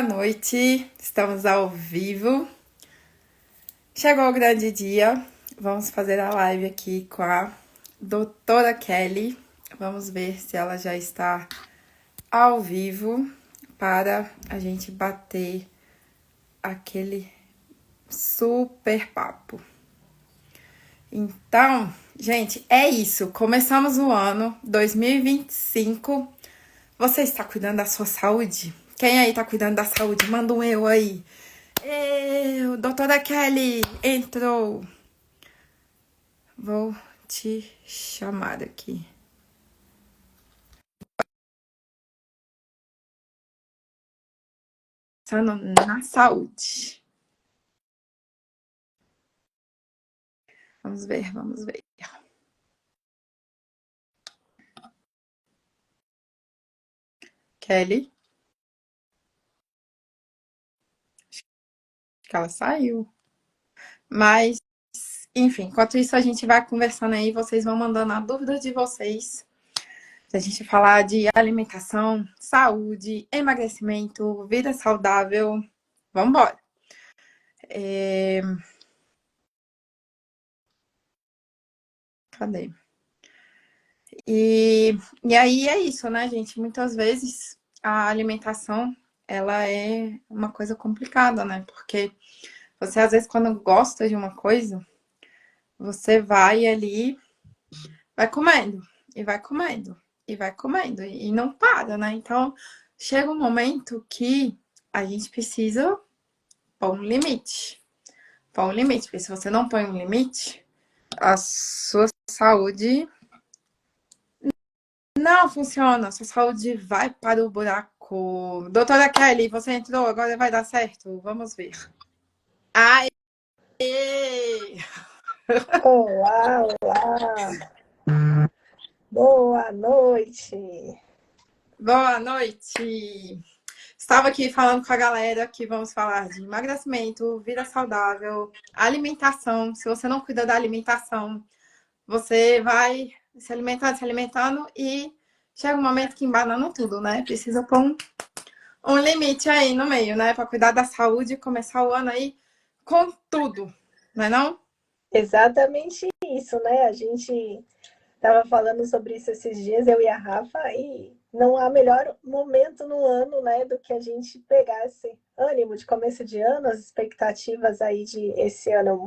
noite, estamos ao vivo. Chegou o grande dia, vamos fazer a live aqui com a doutora Kelly. Vamos ver se ela já está ao vivo para a gente bater aquele super papo. Então, gente, é isso. Começamos o ano 2025. Você está cuidando da sua saúde? Quem aí tá cuidando da saúde? Manda um eu aí. Eu, doutora Kelly, entrou. Vou te chamar aqui. Pensando na saúde. Vamos ver, vamos ver. Kelly. Acho que ela saiu. Mas, enfim, enquanto isso a gente vai conversando aí, vocês vão mandando a dúvida de vocês. Se a gente falar de alimentação, saúde, emagrecimento, vida saudável, vamos embora. Cadê? E aí é isso, né, gente? Muitas vezes a alimentação, ela é uma coisa complicada, né? Porque você, às vezes, quando gosta de uma coisa, você vai ali, vai comendo, e vai comendo, e vai comendo, e não para, né? Então, chega um momento que a gente precisa pôr um limite. Pôr um limite, porque se você não põe um limite, a sua saúde não funciona, sua saúde vai para o buraco. Doutora Kelly, você entrou, agora vai dar certo. Vamos ver. Aê! Olá, olá! Boa noite! Boa noite! Estava aqui falando com a galera que vamos falar de emagrecimento, vida saudável, alimentação. Se você não cuida da alimentação, você vai se alimentando e chega um momento que embanana tudo, né? Precisa pôr um limite aí no meio, né? Para cuidar da saúde e começar o ano aí com tudo, não é não? Exatamente isso, né? A gente estava falando sobre isso esses dias, eu e a Rafa, e não há melhor momento no ano, né, do que a gente pegar esse ânimo de começo de ano, as expectativas aí de esse ano eu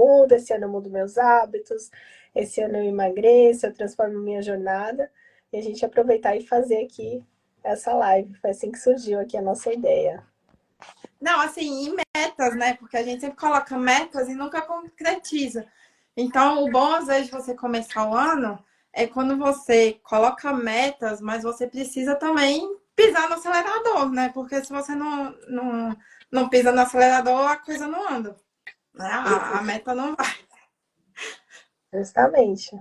mudo meus hábitos, esse ano eu emagreço, eu transformo minha jornada, e a gente aproveitar e fazer aqui essa live. Foi assim que surgiu aqui a nossa ideia. Não, assim, e metas, né? Porque a gente sempre coloca metas e nunca concretiza. Então, o bom, às vezes, de você começar o ano é quando você coloca metas, mas você precisa também pisar no acelerador, né? Porque se você não pisa no acelerador, a coisa não anda, né? A meta não vai. Justamente.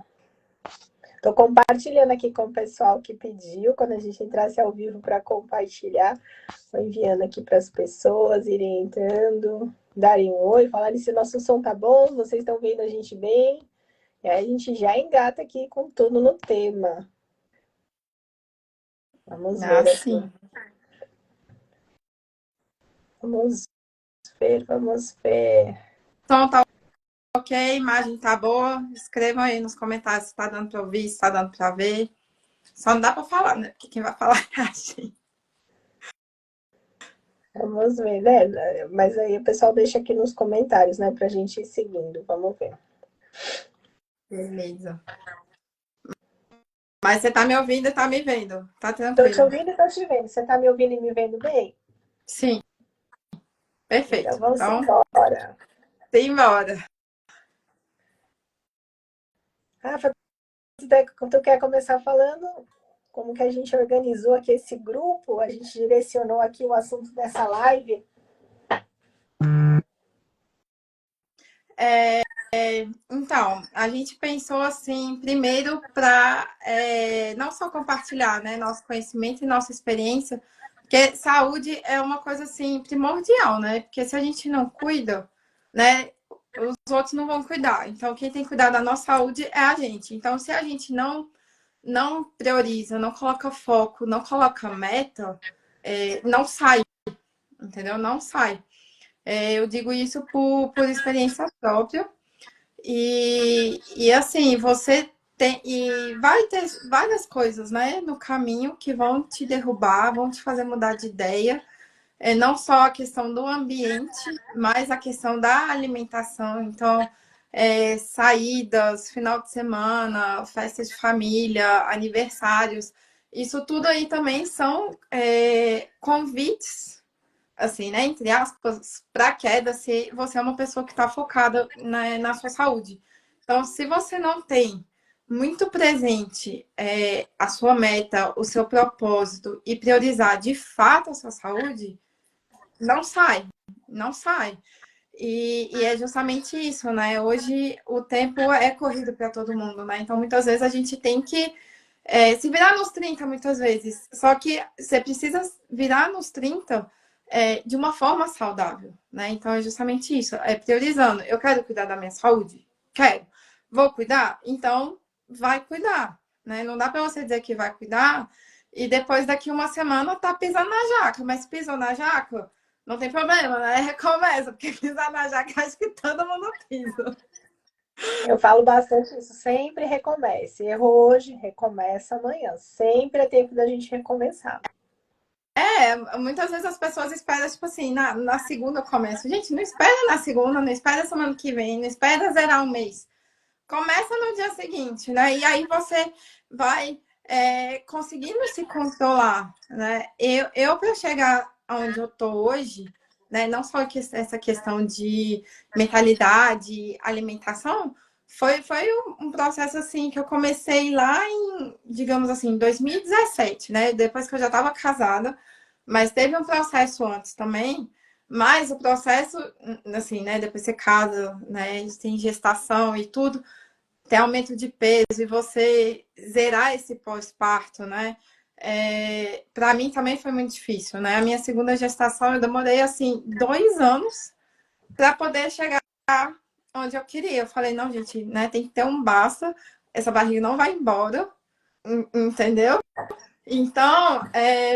Estou compartilhando aqui com o pessoal que pediu, quando a gente entrasse ao vivo para compartilhar. Estou enviando aqui para as pessoas irem entrando, darem um oi, falarem se o nosso som tá bom, vocês estão vendo a gente bem. E aí a gente já engata aqui com tudo no tema. Vamos Ah, ver aqui. sim. Vamos ver, vamos ver. Então, tá ok, a imagem tá boa. Escrevam aí nos comentários se tá dando para ouvir, se tá dando para ver. Só não dá para falar, né? Porque quem vai falar é a gente. Vamos ver, né? Mas aí o pessoal deixa aqui nos comentários, né, para a gente ir seguindo. Vamos ver. Beleza. Mas você tá me ouvindo e tá me vendo. Tá Estou te tranquilo. ouvindo e estou te vendo. Você está me ouvindo e me vendo bem? Sim, Então perfeito. vamos Então, embora. simbora. Rafa, tu quer começar falando como que a gente organizou aqui esse grupo? A gente direcionou aqui o assunto dessa live. Então, a gente pensou assim, primeiro para não só compartilhar, né, nosso conhecimento e nossa experiência, porque saúde é uma coisa assim primordial, né? Porque se a gente não cuida, né, os outros não vão cuidar. Então, quem tem que cuidar da nossa saúde é a gente. Então, se a gente não prioriza, não coloca foco, não coloca meta, não sai, entendeu? Não sai. Eu digo isso por experiência própria. E assim, você tem. E vai ter várias coisas, né, no caminho que vão te derrubar, vão te fazer mudar de ideia. Não só a questão do ambiente, mas a questão da alimentação. Então, saídas, final de semana, festas de família, aniversários, isso tudo aí também são convites, assim, né, entre aspas, para queda se você é uma pessoa que está focada na sua saúde. Então, se você não tem muito presente a sua meta, o seu propósito e priorizar de fato a sua saúde, não sai, não sai. E é justamente isso, né? Hoje o tempo é corrido para todo mundo, né? Então muitas vezes a gente tem que se virar nos 30 muitas vezes. Só que você precisa virar nos 30 de uma forma saudável, né? Então é justamente isso, é priorizando. Eu quero cuidar da minha saúde? Quero. Vou cuidar? Então vai cuidar, né? Não dá para você dizer que vai cuidar e depois daqui uma semana tá pisando na jaca, mas pisou na jaca, não tem problema, né? Recomeça, porque pisar na jaca acho que todo mundo pisa. Eu falo bastante isso, sempre recomece. Errou hoje, recomeça amanhã. Sempre é tempo da gente recomeçar. Muitas vezes as pessoas esperam, tipo assim, na segunda eu começo. Gente, não espera na segunda, não espera semana que vem, não espera zerar um mês. Começa no dia seguinte, né? E aí você vai conseguindo se controlar, né? Para chegar onde eu tô hoje, né? Não só essa questão de mentalidade, alimentação, foi um processo assim que eu comecei lá em, digamos assim, 2017, né? Depois que eu já estava casada, mas teve um processo antes também. Mas o processo, assim, né? Depois você casa, né? Tem gestação e tudo, tem aumento de peso e você zerar esse pós-parto, né? Para mim também foi muito difícil, né? A minha segunda gestação eu demorei assim 2 anos para poder chegar onde eu queria. Eu falei, não, gente, né? Tem que ter um basta. Essa barriga não vai embora, entendeu? Então,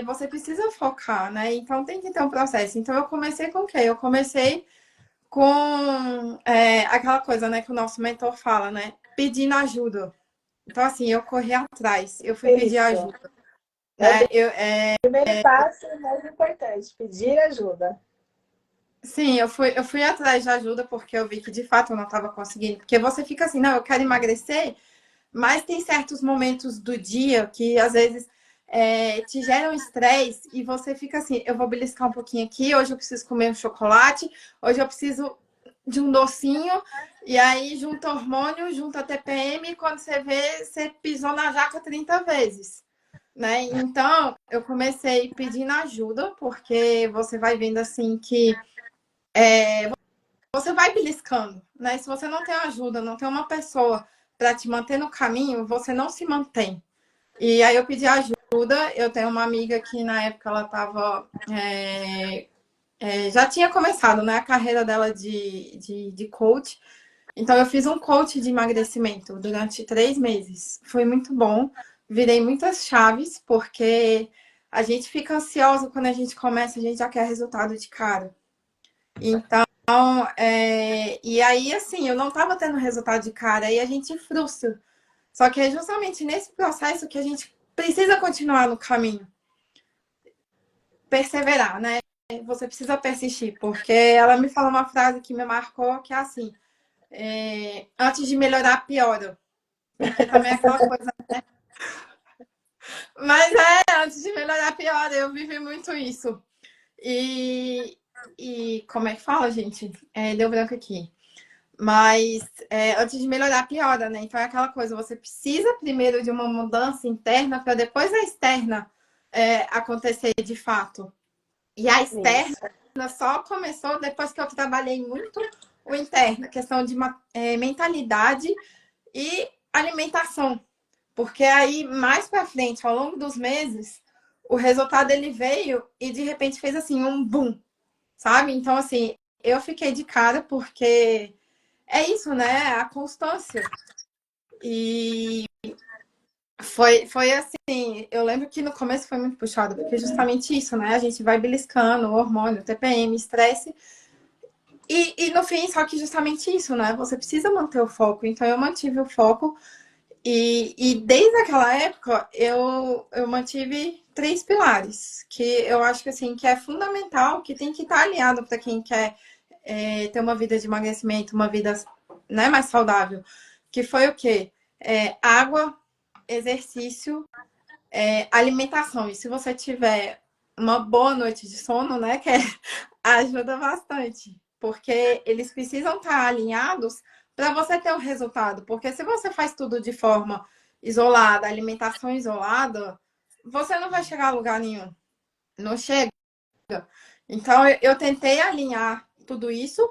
você precisa focar, né? Então tem que ter um processo. Então eu comecei com o quê? Eu comecei com aquela coisa, né, que o nosso mentor fala, né? Pedindo ajuda. Então, assim, eu corri atrás, eu fui pedir Isso. ajuda, É o né? primeiro passo mais importante, pedir ajuda. Sim, eu fui atrás de ajuda porque eu vi que de fato eu não estava conseguindo. Porque você fica assim, não, eu quero emagrecer, mas tem certos momentos do dia que às vezes te geram estresse e você fica assim, eu vou beliscar um pouquinho aqui, hoje eu preciso comer um chocolate, hoje eu preciso de um docinho, e aí junta hormônio, junta TPM, e quando você vê, você pisou na jaca 30 vezes. Né? Então, eu comecei pedindo ajuda, porque você vai vendo assim que você vai beliscando, né? Se você não tem ajuda, não tem uma pessoa para te manter no caminho, você não se mantém. E aí eu pedi ajuda, eu tenho uma amiga que na época ela estava já tinha começado, né, a carreira dela de coach. Então, eu fiz um coach de emagrecimento durante 3 meses. Foi muito bom. Virei muitas chaves, porque a gente fica ansioso quando a gente começa, a gente já quer resultado de cara. Então, e aí, assim, eu não estava tendo resultado de cara, aí a gente frustra. Só que é justamente nesse processo que a gente precisa continuar no caminho, perseverar, né? Você precisa persistir, porque ela me falou uma frase que me marcou, que é assim: antes de melhorar, piora. Porque também é aquela coisa. Mas antes de melhorar, piora. Eu vivi muito isso. E, e como é que fala, gente? Deu branco aqui. Mas antes de melhorar, piora, né? Então é aquela coisa, você precisa primeiro de uma mudança interna para depois a externa acontecer de fato. E a externa Isso. só começou depois que eu trabalhei muito o interno, questão de mentalidade e alimentação. Porque aí, mais para frente, ao longo dos meses, o resultado ele veio e de repente fez assim um boom, sabe? Então, assim, eu fiquei de cara porque é isso, né? A constância. E Foi assim, eu lembro que no começo foi muito puxado, porque justamente isso, né? A gente vai beliscando o hormônio, TPM, estresse, e no fim, só que justamente isso, né? Você precisa manter o foco. Então eu mantive o foco, e desde aquela época eu mantive três pilares, que eu acho que assim, que é fundamental, que tem que estar alinhado para quem quer ter uma vida de emagrecimento, uma vida, né, mais saudável. Que foi o quê? Água, exercício, alimentação. E se você tiver uma boa noite de sono, né, que ajuda bastante, porque eles precisam estar alinhados para você ter o resultado. Porque se você faz tudo de forma isolada, alimentação isolada, você não vai chegar a lugar nenhum. Não chega. Então eu tentei alinhar tudo isso.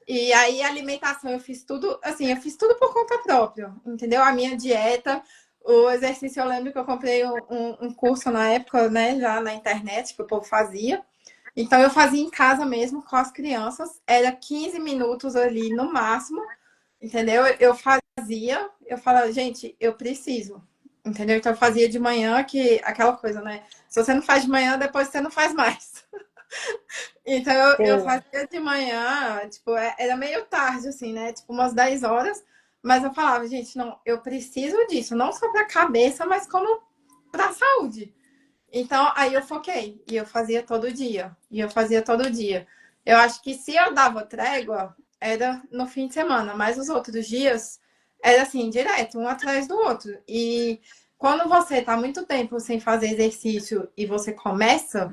E aí, a alimentação, eu fiz tudo, assim, eu fiz tudo por conta própria, entendeu? A minha dieta, o exercício, eu lembro que eu comprei um curso na época, né, já na internet, que o povo fazia. Então, eu fazia em casa mesmo, com as crianças, era 15 minutos ali no máximo, entendeu? Eu fazia, eu falava, gente, eu preciso, entendeu? Então, eu fazia de manhã, que aquela coisa, né? Se você não faz de manhã, depois você não faz mais. Então eu Sim, fazia de manhã, tipo, era meio tarde, assim, né? Tipo, umas 10 horas. Mas eu falava, gente, não, eu preciso disso, não só para a cabeça, mas como para a saúde. Então, aí eu foquei, e eu fazia todo dia, e eu fazia todo dia. Eu acho que se eu dava trégua, era no fim de semana, mas os outros dias era assim, direto, um atrás do outro. E quando você tá muito tempo sem fazer exercício e você começa,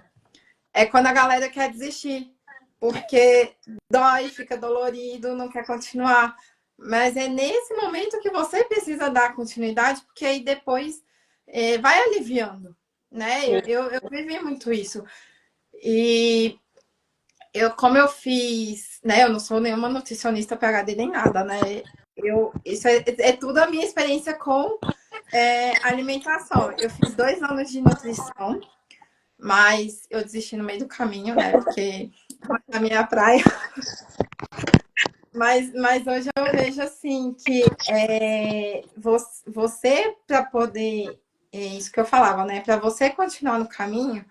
é quando a galera quer desistir, porque dói, fica dolorido, não quer continuar. Mas é nesse momento que você precisa dar continuidade, porque aí depois vai aliviando, né? sim. Eu vivi muito isso. E como eu fiz, né? Eu não sou nenhuma nutricionista PhD nem nada, né? Isso é tudo a minha experiência com alimentação. Eu fiz 2 anos de nutrição, mas eu desisti no meio do caminho, né? Porque não é a minha praia. Mas hoje eu vejo assim que você para poder, isso que eu falava, né? Para você continuar no caminho,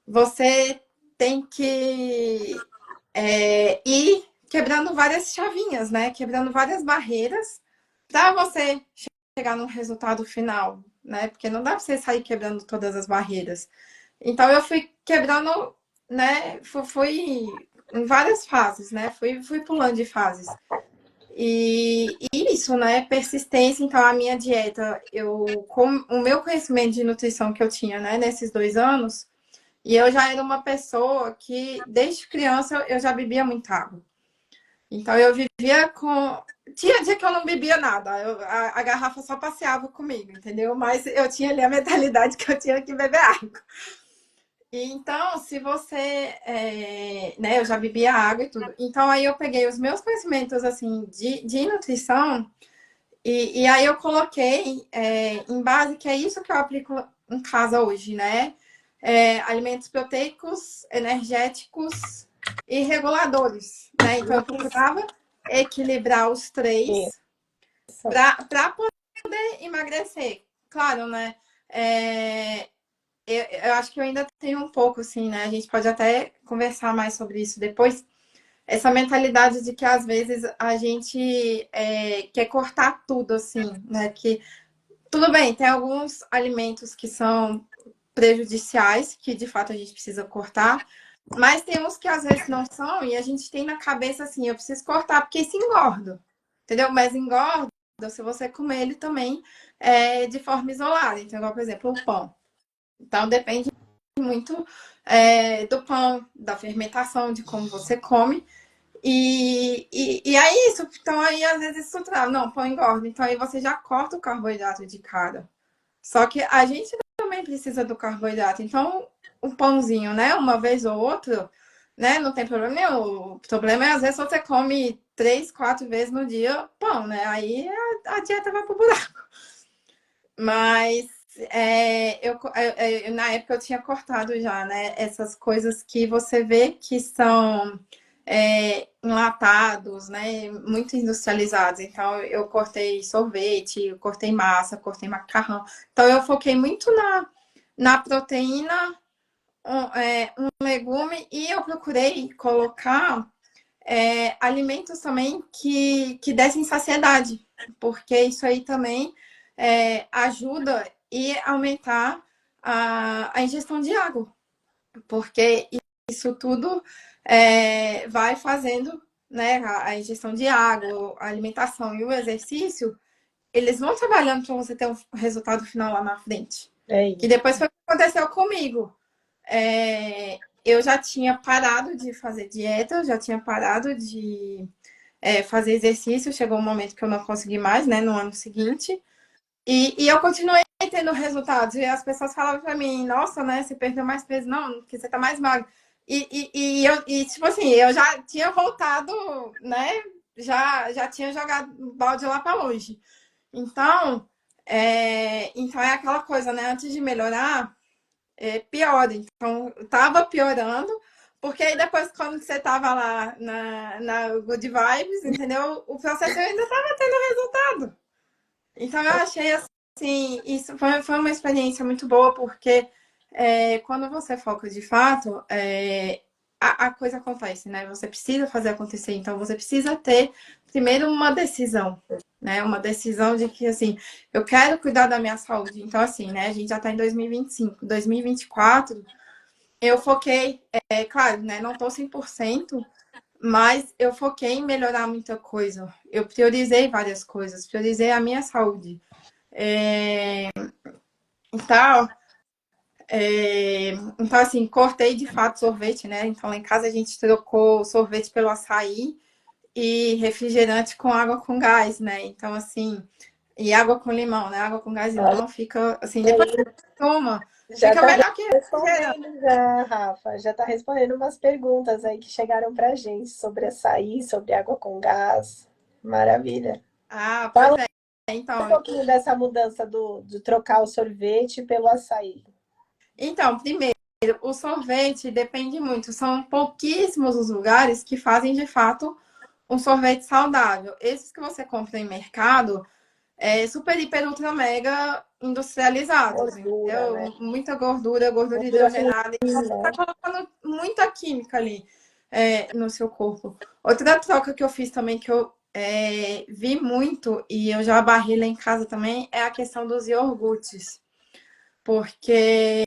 você tem que ir quebrando várias chavinhas, né? Quebrando várias barreiras para você chegar no resultado final, né? Porque não dá para você sair quebrando todas as barreiras. Então eu fui quebrando, né? Fui em várias fases, né? Fui pulando de fases. E isso, né? Persistência. Então a minha dieta, com o meu conhecimento de nutrição que eu tinha, né? Nesses 2 anos, e eu já era uma pessoa que desde criança eu já bebia muita água. Então eu vivia com. Tinha dia que eu não bebia nada, a garrafa só passeava comigo, entendeu? Mas eu tinha ali a mentalidade que eu tinha que beber água. Então, se você, né, eu já bebia água e tudo. Então, aí eu peguei os meus conhecimentos, assim, de nutrição e aí eu coloquei em base, que é isso que eu aplico em casa hoje, né? Alimentos proteicos, energéticos e reguladores, né? Então, eu procurava equilibrar os três Isso. para poder emagrecer. Claro, né? É, eu acho que eu ainda tenho um pouco, assim, né? A gente pode até conversar mais sobre isso depois. Essa mentalidade de que às vezes a gente quer cortar tudo, assim, né? Que tudo bem, tem alguns alimentos que são prejudiciais, que de fato a gente precisa cortar, mas tem uns que às vezes não são, e a gente tem na cabeça assim, eu preciso cortar porque isso engorda, entendeu? Mas engorda se você comer ele também de forma isolada. Então, igual, por exemplo, o pão. Então, depende muito do pão, da fermentação, de como você come. E é isso. Então, aí, às vezes, isso trava. Não, pão engorda. Então, aí você já corta o carboidrato de cara. Só que a gente também precisa do carboidrato. Então, um pãozinho, né? Uma vez ou outra, né? Não tem problema nenhum. O problema é, às vezes, você come 3, 4 vezes no dia pão, né? Aí a dieta vai pro buraco. Mas na época eu tinha cortado já, né? Essas coisas que você vê que são enlatados, né? Muito industrializados. Então, eu cortei sorvete, eu cortei massa, cortei macarrão. Então, eu foquei muito na proteína, um legume, e eu procurei colocar alimentos também que dessem saciedade, porque isso aí também ajuda e aumentar a ingestão de água, porque isso tudo vai fazendo, né, a ingestão de água, a alimentação e o exercício, eles vão trabalhando para você ter um resultado final lá na frente. É Que isso. depois foi o que aconteceu comigo. Eu já tinha parado de fazer dieta, eu já tinha parado de fazer exercício. Chegou um momento que eu não consegui mais, né, no ano seguinte. E eu continuei tendo resultados. E as pessoas falavam pra mim, nossa, né, você perdeu mais peso. Não, porque você tá mais magro. Tipo assim, eu já tinha voltado, né, já tinha jogado o balde lá pra longe. Então, então é aquela coisa, né, antes de melhorar, piora. Então, tava piorando, porque aí depois, quando você tava lá na Good Vibes, entendeu? O processo ainda tava tendo resultado. Então, eu achei assim, isso foi uma experiência muito boa, porque quando você foca de fato, a coisa acontece, né? Você precisa fazer acontecer, então você precisa ter primeiro uma decisão, né? Uma decisão de que, assim, eu quero cuidar da minha saúde. Então, assim, né? A gente já tá em 2025, 2024, eu foquei, claro, né? Não tô 100%, mas eu foquei em melhorar muita coisa. Eu priorizei várias coisas, priorizei a minha saúde. Então, então, assim, cortei de fato sorvete, né? Então, lá em casa a gente trocou sorvete pelo açaí e refrigerante com água com gás, né? Então, assim, e água com limão, né? Água com gás e limão fica, assim, depois que você toma, Já fica está melhor que refrigerante. respondendo já, Rafa. Já está respondendo umas perguntas aí que chegaram para gente sobre açaí, sobre água com gás. Maravilha. Ah, pois Fala é. um Então, pouquinho dessa mudança de trocar o sorvete pelo açaí. primeiro, o sorvete depende muito. São pouquíssimos os lugares que fazem, de fato, um sorvete saudável. Esses que você compra em mercado, super, hiper, ultra, mega industrializados, Gordura, né? entendeu? Muita gordura, gordura Gordura hidrogenada. Então, você está fina. colocando muita química ali no seu corpo. Outra troca que eu fiz também, que eu vi muito, e eu já barrei lá em casa também, é a questão dos iogurtes. Porque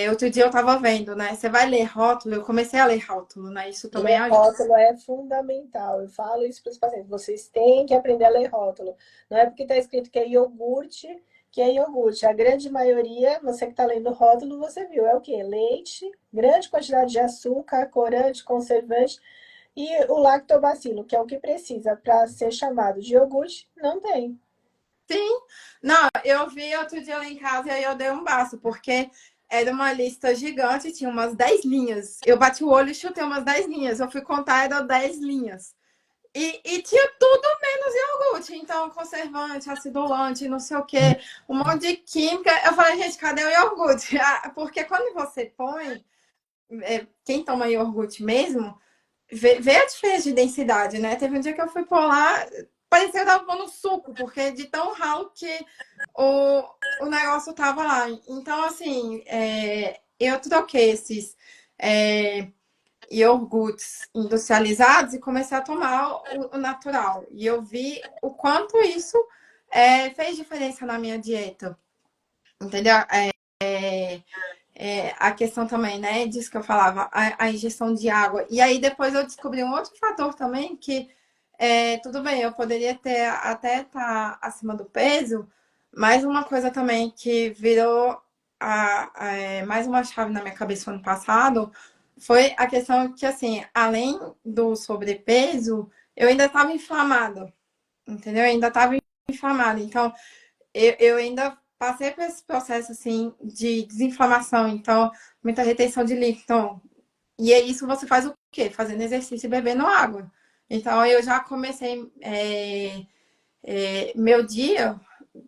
outro dia eu estava vendo, né? Você vai ler rótulo, eu comecei a ler rótulo, né? Isso também Ler ajuda. rótulo é fundamental. Eu falo isso para os pacientes. Vocês têm que aprender a ler rótulo. Não é porque está escrito que é iogurte. A grande maioria, você que está lendo rótulo, você viu. É o quê? Leite, grande quantidade de açúcar, corante, conservante e o lactobacilo, que é o que precisa para ser chamado de iogurte, não tem. Sim, não, eu vi outro dia lá em casa e aí eu dei um basta, porque era uma lista gigante, tinha umas 10 linhas. Eu bati o olho e chutei umas 10 linhas. Eu fui contar, eram 10 linhas. E tinha tudo menos iogurte. Então, conservante, acidulante, não sei o quê, um monte de química. Eu falei, gente, cadê o iogurte? Porque quando você põe, quem toma iogurte mesmo, vê a diferença de densidade, né? Teve um dia que eu fui por lá, parecia que eu tava pondo suco, porque de tão ralo que o negócio tava lá. Então, assim, eu troquei esses iogurtes industrializados e comecei a tomar o natural. E eu vi o quanto isso fez diferença na minha dieta, entendeu? A questão também, né, disso que eu falava, a ingestão de água. E aí depois eu descobri um outro fator também, que tudo bem, eu poderia ter até estar acima do peso, mas uma coisa também que virou mais uma chave na minha cabeça no ano passado foi a questão que, assim, além do sobrepeso, eu ainda estava inflamada, entendeu? Eu ainda estava inflamada. Então, eu ainda passei por esse processo assim de desinflamação, então muita retenção de líquido. Então, e é isso você faz o quê? Fazendo exercício e bebendo água. Então eu já comecei meu dia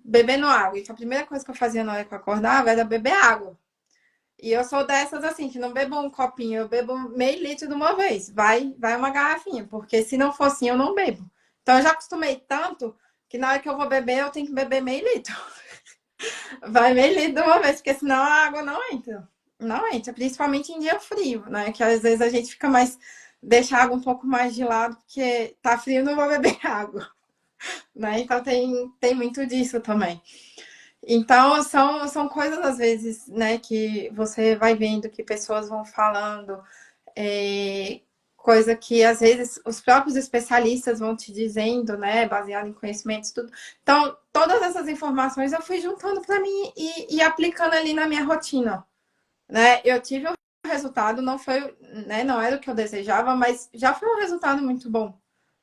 bebendo água. Então a primeira coisa que eu fazia na hora que eu acordava era beber água. E eu sou dessas assim, que não bebo um copinho, eu bebo meio litro de uma vez. Vai uma garrafinha, porque se não for assim, eu não bebo. Então eu já acostumei tanto que na hora que eu vou beber, eu tenho que beber meio litro. Vai meio litro de uma vez, porque senão a água não entra. Não entra, principalmente em dia frio, né? Que às vezes a gente fica mais. Deixa a água um pouco mais de lado, porque tá frio, não vou beber água, né? Então tem muito disso também. Então, são coisas, às vezes, né, que você vai vendo que pessoas vão falando, é, coisa que, às vezes, os próprios especialistas vão te dizendo, né, baseado em conhecimentos, tudo. Então, todas essas informações eu fui juntando para mim e aplicando ali na minha rotina, né? Eu tive um resultado, não foi, né, não era o que eu desejava, mas já foi um resultado muito bom,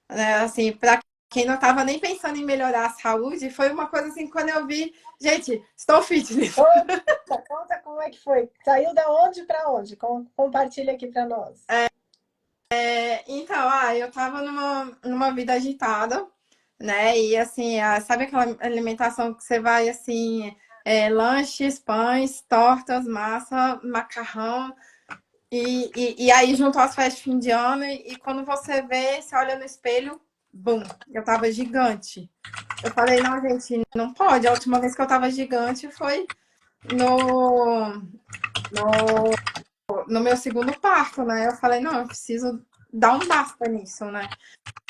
né? Assim, para quem não estava nem pensando em melhorar a saúde, foi uma coisa assim, quando eu vi, gente, estou fitness. Conta como é que foi. Saiu da onde para onde? Compartilha aqui para nós. Então, eu tava numa vida agitada, né? E assim, sabe aquela alimentação que você vai assim, lanches, pães, tortas, massa, macarrão, e aí juntou as festas de fim de ano, e quando você vê, você olha no espelho, bum, eu tava gigante. Eu falei, não, gente, não pode. A última vez que eu tava gigante foi no, no meu segundo parto, né? Eu falei, não, eu preciso dar um basta nisso, né?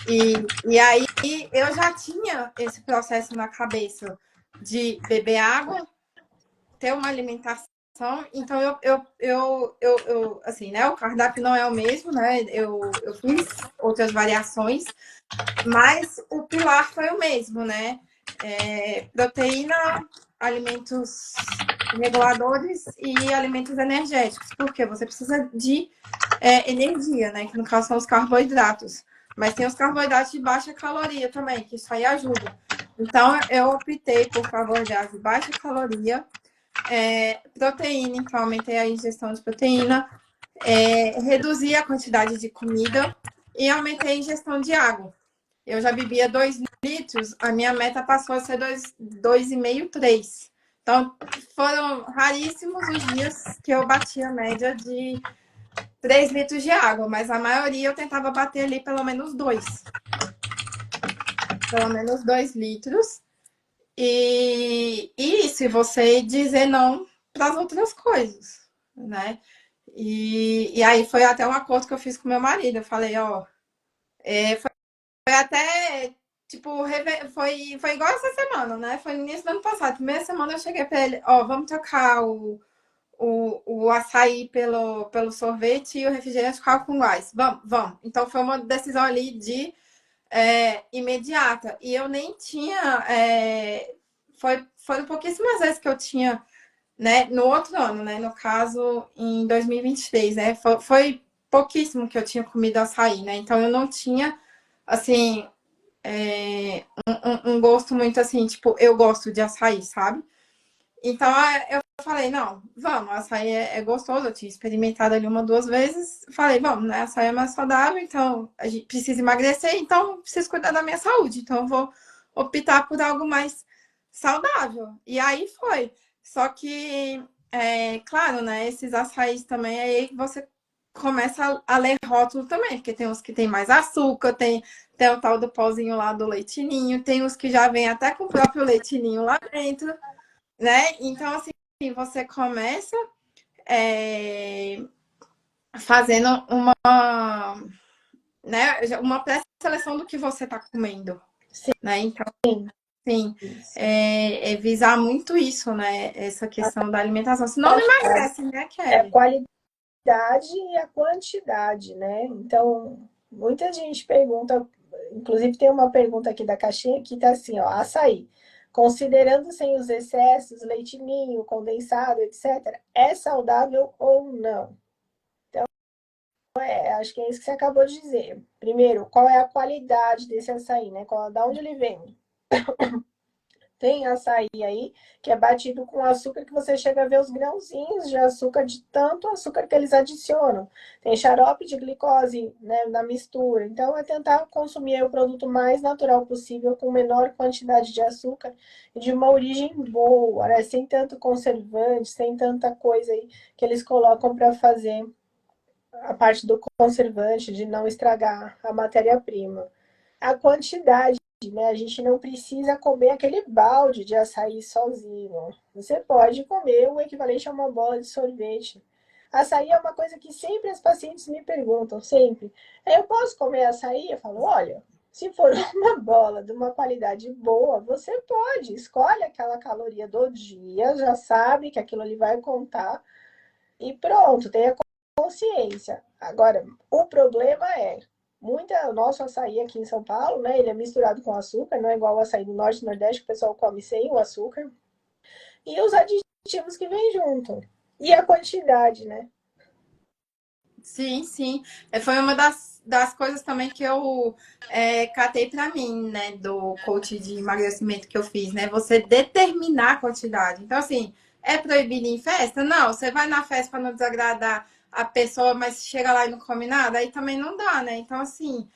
E aí eu já tinha esse processo na cabeça de beber água, ter uma alimentação. Então assim, né? O cardápio não é o mesmo, né? Eu fiz outras variações, mas o pilar foi o mesmo, né? Proteína, alimentos reguladores e alimentos energéticos, porque você precisa de energia, né? Que no caso são os carboidratos. Mas tem os carboidratos de baixa caloria também, que isso aí ajuda. Então, eu optei por carboidratos de baixa caloria, proteína, então aumentei a ingestão de proteína, reduzi a quantidade de comida e aumentei a ingestão de água. Eu já bebia 2 litros, a minha meta passou a ser 2,5, 3. Então, foram raríssimos os dias que eu bati a média de 3 litros de água, mas a maioria eu tentava bater ali pelo menos 2. Pelo menos 2 litros. E isso, e você dizer não para as outras coisas, né? E aí foi até um acordo que eu fiz com meu marido. Eu falei, ó, foi até, tipo, foi igual essa semana, né? Foi no início do ano passado. Primeira semana eu cheguei para ele, ó, vamos trocar o açaí pelo sorvete e o refrigerante com gás. Vamos, vamos. Então foi uma decisão ali de imediata. E eu nem tinha. Foram pouquíssimas vezes que eu tinha, né? No outro ano, né? No caso, em 2023, né? Foi pouquíssimo que eu tinha comido açaí, né? Então eu não tinha, assim, um gosto muito assim, tipo, eu gosto de açaí, sabe? Então eu falei, não, vamos, açaí é gostoso, eu tinha experimentado ali uma, duas vezes. Falei, vamos, né? Açaí é mais saudável, então a gente precisa emagrecer, então preciso cuidar da minha saúde. Então eu vou optar por algo mais saudável. E aí foi. Só que, claro, né? Esses açaís também, aí você começa a ler rótulo também, porque tem uns que tem mais açúcar, tem o tal do pozinho lá do leitinho, tem os que já vem até com o próprio leitinho lá dentro, né? Então, assim, você começa é, fazendo uma pré-seleção do que você está comendo, né? Então, Sim, sim, isso. visar muito isso, né? Essa questão da alimentação. Senão não Acho emagrece, né, é a Kelly? qualidade e a quantidade, né? Então, muita gente pergunta, inclusive tem uma pergunta aqui da caixinha que tá assim, ó, açaí. Considerando sem os excessos, leite ninho, condensado, etc., é saudável ou não? Acho que é isso que você acabou de dizer. Primeiro, qual é a qualidade desse açaí, né? Da onde ele vem? Tem açaí aí que é batido com açúcar que você chega a ver os grãozinhos de açúcar, de tanto açúcar que eles adicionam. Tem xarope de glicose, né, na mistura. Então, é tentar consumir o produto mais natural possível, com menor quantidade de açúcar e de uma origem boa, né? Sem tanto conservante, sem tanta coisa aí que eles colocam para fazer a parte do conservante, de não estragar a matéria-prima. A quantidade, né? A gente não precisa comer aquele balde de açaí sozinho. Você pode comer o equivalente a uma bola de sorvete. Açaí é uma coisa que sempre as pacientes me perguntam, sempre. Eu posso comer açaí? Eu falo, olha, se for uma bola de uma qualidade boa, você pode. Escolhe aquela caloria do dia, já sabe que aquilo ali vai contar e pronto, tenha consciência. Agora, o problema é, o nosso açaí aqui em São Paulo, né? Ele é misturado com açúcar, não é igual o açaí do Norte e Nordeste, que o pessoal come sem o açúcar. E os aditivos que vêm junto. E a quantidade, né? Sim, sim. Foi uma das coisas também que eu catei pra mim, né, do coach de emagrecimento que eu fiz, né? Você determinar a quantidade. Então, assim, é proibido ir em festa? Não, você vai na festa para não desagradar a pessoa, mas chega lá e não come nada, aí também não dá, né? Então, assim,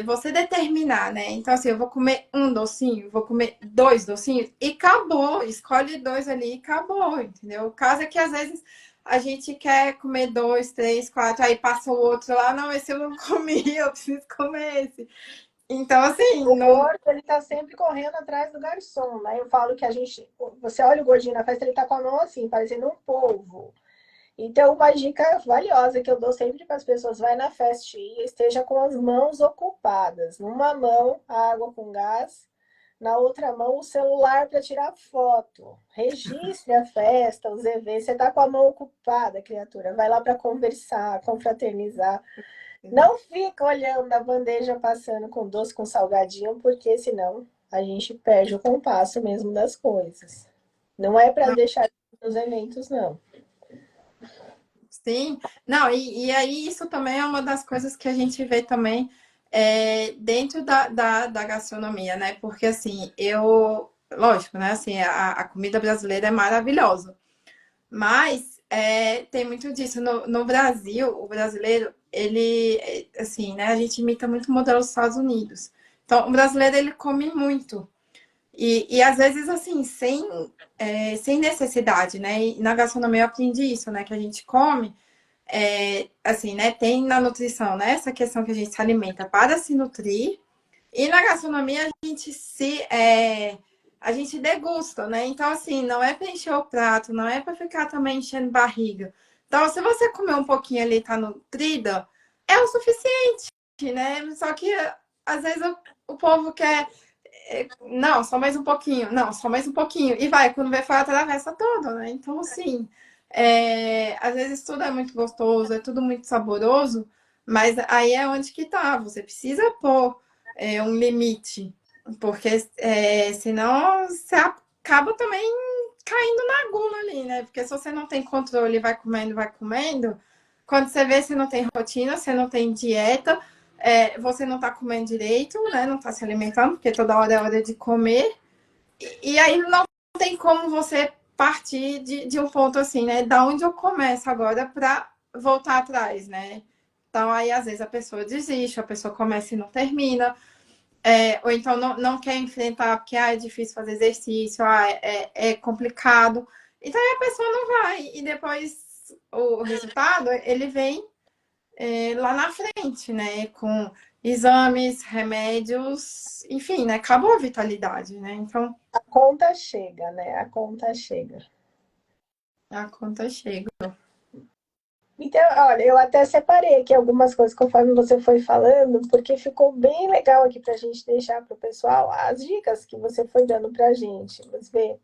você determinar, né? Então, assim, eu vou comer um docinho, vou comer dois docinhos e acabou. Escolhe dois ali e acabou, entendeu? O caso é que às vezes a gente quer comer dois, três, quatro, aí passa o outro lá, não, esse eu não comi, eu preciso comer esse. Então, assim, O não. gordo, ele tá sempre correndo atrás do garçom, né? Eu falo que a gente... Você olha o gordinho na festa, ele tá com a mão assim, parecendo um polvo. Então, uma dica valiosa que eu dou sempre para as pessoas, vai na festinha, esteja com as mãos ocupadas. Numa mão, a água com gás, na outra mão, o celular para tirar foto. Registre a festa, os eventos. Você está com a mão ocupada, criatura. Vai lá para conversar, confraternizar. Não fica olhando a bandeja passando com doce, com salgadinho, porque senão a gente perde o compasso mesmo das coisas. Não é para Não, deixar nos eventos, não. sim. Não, e aí isso também é uma das coisas que a gente vê também dentro da gastronomia, né? Porque assim, lógico, né? Assim, a comida brasileira é maravilhosa. Mas tem muito disso. No Brasil, o brasileiro, ele, assim, né? A gente imita muito o modelo dos Estados Unidos. Então, o brasileiro, ele come muito. E às vezes, assim, sem necessidade, né? E na gastronomia eu aprendi isso, né? Que a gente come, assim, né? Tem na nutrição, né? Essa questão que a gente se alimenta para se nutrir. E na gastronomia a gente degusta, né? Então, assim, não é para encher o prato, não é para ficar também enchendo barriga. Então, se você comer um pouquinho ali e tá nutrida, é o suficiente, né? Só que às vezes o povo quer. Não, só mais um pouquinho, não, só mais um pouquinho. E vai, quando vê, foi atravessa toda, né? Então, assim, às vezes tudo é muito gostoso, é tudo muito saboroso, mas aí é onde que tá. Você precisa pôr um limite, porque senão você acaba também caindo na gula ali, né? Porque se você não tem controle, vai comendo, quando você vê, você não tem rotina, você não tem dieta, você não tá comendo direito, né? Não tá se alimentando, porque toda hora é hora de comer. E aí não tem como você partir de um ponto assim, né? Da onde eu começo agora para voltar atrás, né? Então aí às vezes a pessoa desiste, a pessoa começa e não termina, ou então não quer enfrentar porque é difícil fazer exercício, é complicado. Então aí a pessoa não vai. E depois o resultado ele vem lá na frente, né? Com exames, remédios, enfim, né? Acabou a vitalidade, né? Então A conta chega, né? A conta chega. a conta chega. Então, olha, eu até separei aqui algumas coisas conforme você foi falando, porque ficou bem legal aqui para a gente deixar para o pessoal as dicas que você foi dando para a gente. Vamos ver.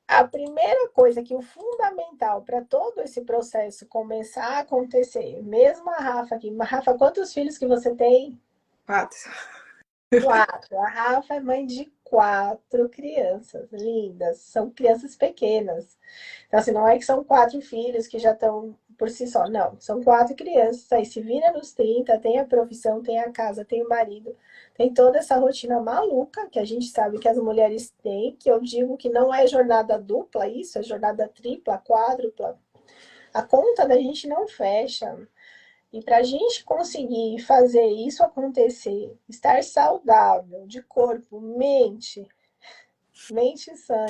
A primeira coisa que o fundamental para todo esse processo começar a acontecer, mesmo a Rafa aqui, Rafa, quantos filhos que você tem? 4. Quatro. A Rafa é mãe de quatro crianças lindas, são crianças pequenas. Então, assim, não é que são quatro filhos que já estão por si só. Não, são 4 crianças, aí se vira nos 30, tem a profissão, tem a casa, tem o marido, tem toda essa rotina maluca que a gente sabe que as mulheres têm, que eu digo que não é jornada dupla isso, é jornada tripla, quádrupla. A conta da gente não fecha. E para a gente conseguir fazer isso acontecer, estar saudável de corpo, mente sã,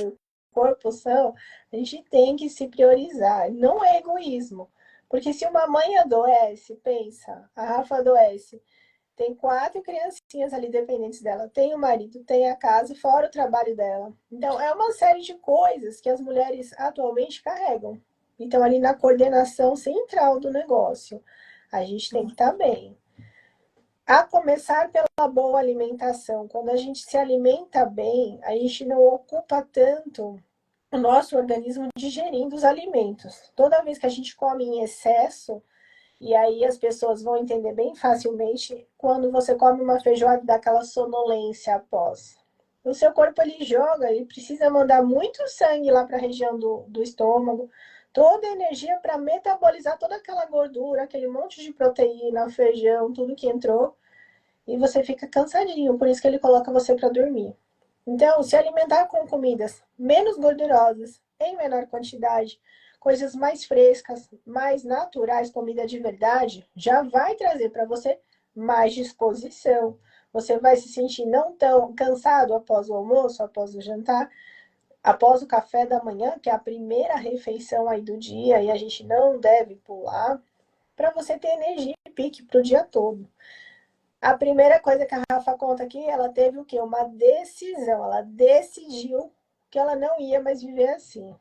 corpo são, a gente tem que se priorizar. Não é egoísmo. Porque se uma mãe adoece, pensa, a Rafa adoece, tem 4 criancinhas ali dependentes dela, tem o marido, tem a casa, fora o trabalho dela. Então, é uma série de coisas que as mulheres atualmente carregam. Então, ali na coordenação central do negócio, a gente tem que estar bem. A começar pela boa alimentação. Quando a gente se alimenta bem, a gente não ocupa tanto o nosso organismo digerindo os alimentos. Toda vez que a gente come em excesso, e aí as pessoas vão entender bem facilmente quando você come uma feijoada daquela sonolência após. O seu corpo ele joga, ele precisa mandar muito sangue lá para a região do estômago, toda a energia para metabolizar toda aquela gordura, aquele monte de proteína, feijão, tudo que entrou, e você fica cansadinho, por isso que ele coloca você para dormir. Então, se alimentar com comidas menos gordurosas, em menor quantidade, coisas mais frescas, mais naturais, comida de verdade, já vai trazer para você mais disposição. Você vai se sentir não tão cansado após o almoço, após o jantar, após o café da manhã, que é a primeira refeição aí do dia e a gente não deve pular, para você ter energia e pique para o dia todo. A primeira coisa que a Rafa conta aqui, ela teve o quê? Uma decisão. Ela decidiu que ela não ia mais viver assim.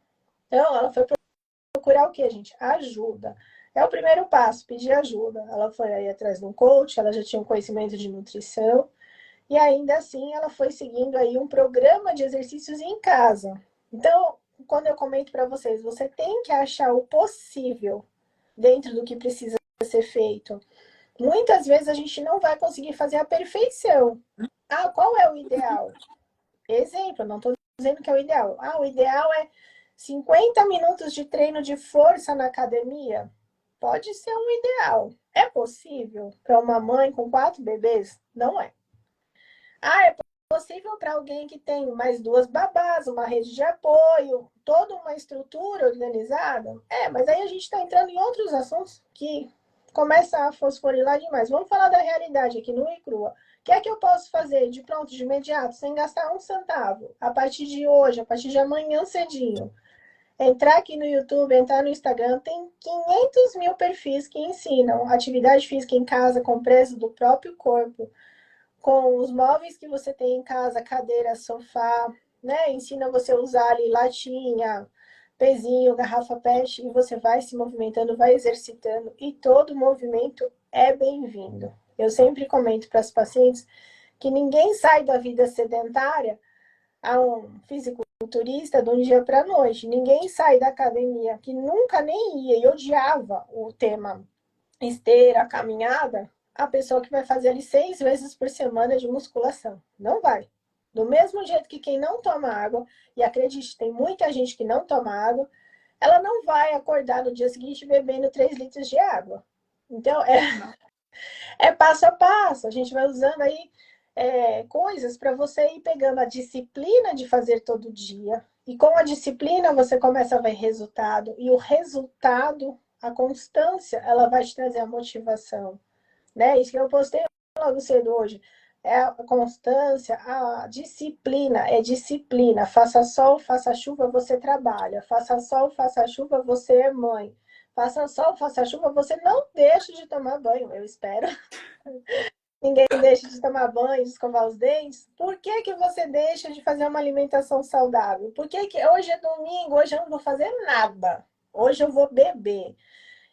Então, ela foi procurar o quê, gente? Ajuda. É o primeiro passo, pedir ajuda. Ela foi aí atrás de um coach, ela já tinha um conhecimento de nutrição, e ainda assim ela foi seguindo aí um programa de exercícios em casa. Então, quando eu comento para vocês, você tem que achar o possível dentro do que precisa ser feito. Muitas vezes a gente não vai conseguir fazer a perfeição. Ah, qual é o ideal? Exemplo, não estou dizendo que é o ideal. Ah, o ideal é 50 minutos de treino de força na academia. Pode ser um ideal. É possível para uma mãe com 4 bebês? Não é. Ah, é possível para alguém que tem mais 2 babás, uma rede de apoio, toda uma estrutura organizada? É, mas aí a gente está entrando em outros assuntos que começa a fosforilar demais. Vamos falar da realidade aqui no e crua. O que é que eu posso fazer de pronto, de imediato, sem gastar um centavo? A partir de hoje, a partir de amanhã cedinho. Entrar aqui no YouTube, entrar no Instagram, tem 500 mil perfis que ensinam atividade física em casa com preço do próprio corpo, com os móveis que você tem em casa, cadeira, sofá, né? Ensina você a usar ali latinha, pezinho, garrafa PET, e você vai se movimentando, vai exercitando, e todo movimento é bem-vindo. Eu sempre comento para as pacientes que ninguém sai da vida sedentária a um fisiculturista de um dia para a noite. Ninguém sai da academia que nunca nem ia e odiava o tema esteira, caminhada, a pessoa que vai fazer ali 6 vezes por semana de musculação. Não vai. Do mesmo jeito que quem não toma água, e acredite, tem muita gente que não toma água, ela não vai acordar no dia seguinte bebendo 3 litros de água. Então, é passo a passo. A gente vai usando aí coisas para você ir pegando a disciplina de fazer todo dia. E com a disciplina você começa a ver resultado. E o resultado, a constância, ela vai te trazer a motivação. Né? Isso que eu postei logo cedo hoje. É a constância, a disciplina, é disciplina. Faça sol, faça chuva, você trabalha. Faça sol, faça chuva, você é mãe. Faça sol, faça chuva, você não deixa de tomar banho, eu espero. Ninguém deixa de tomar banho, de escovar os dentes. Por que que você deixa de fazer uma alimentação saudável? Por que que hoje é domingo, hoje eu não vou fazer nada. Hoje eu vou beber.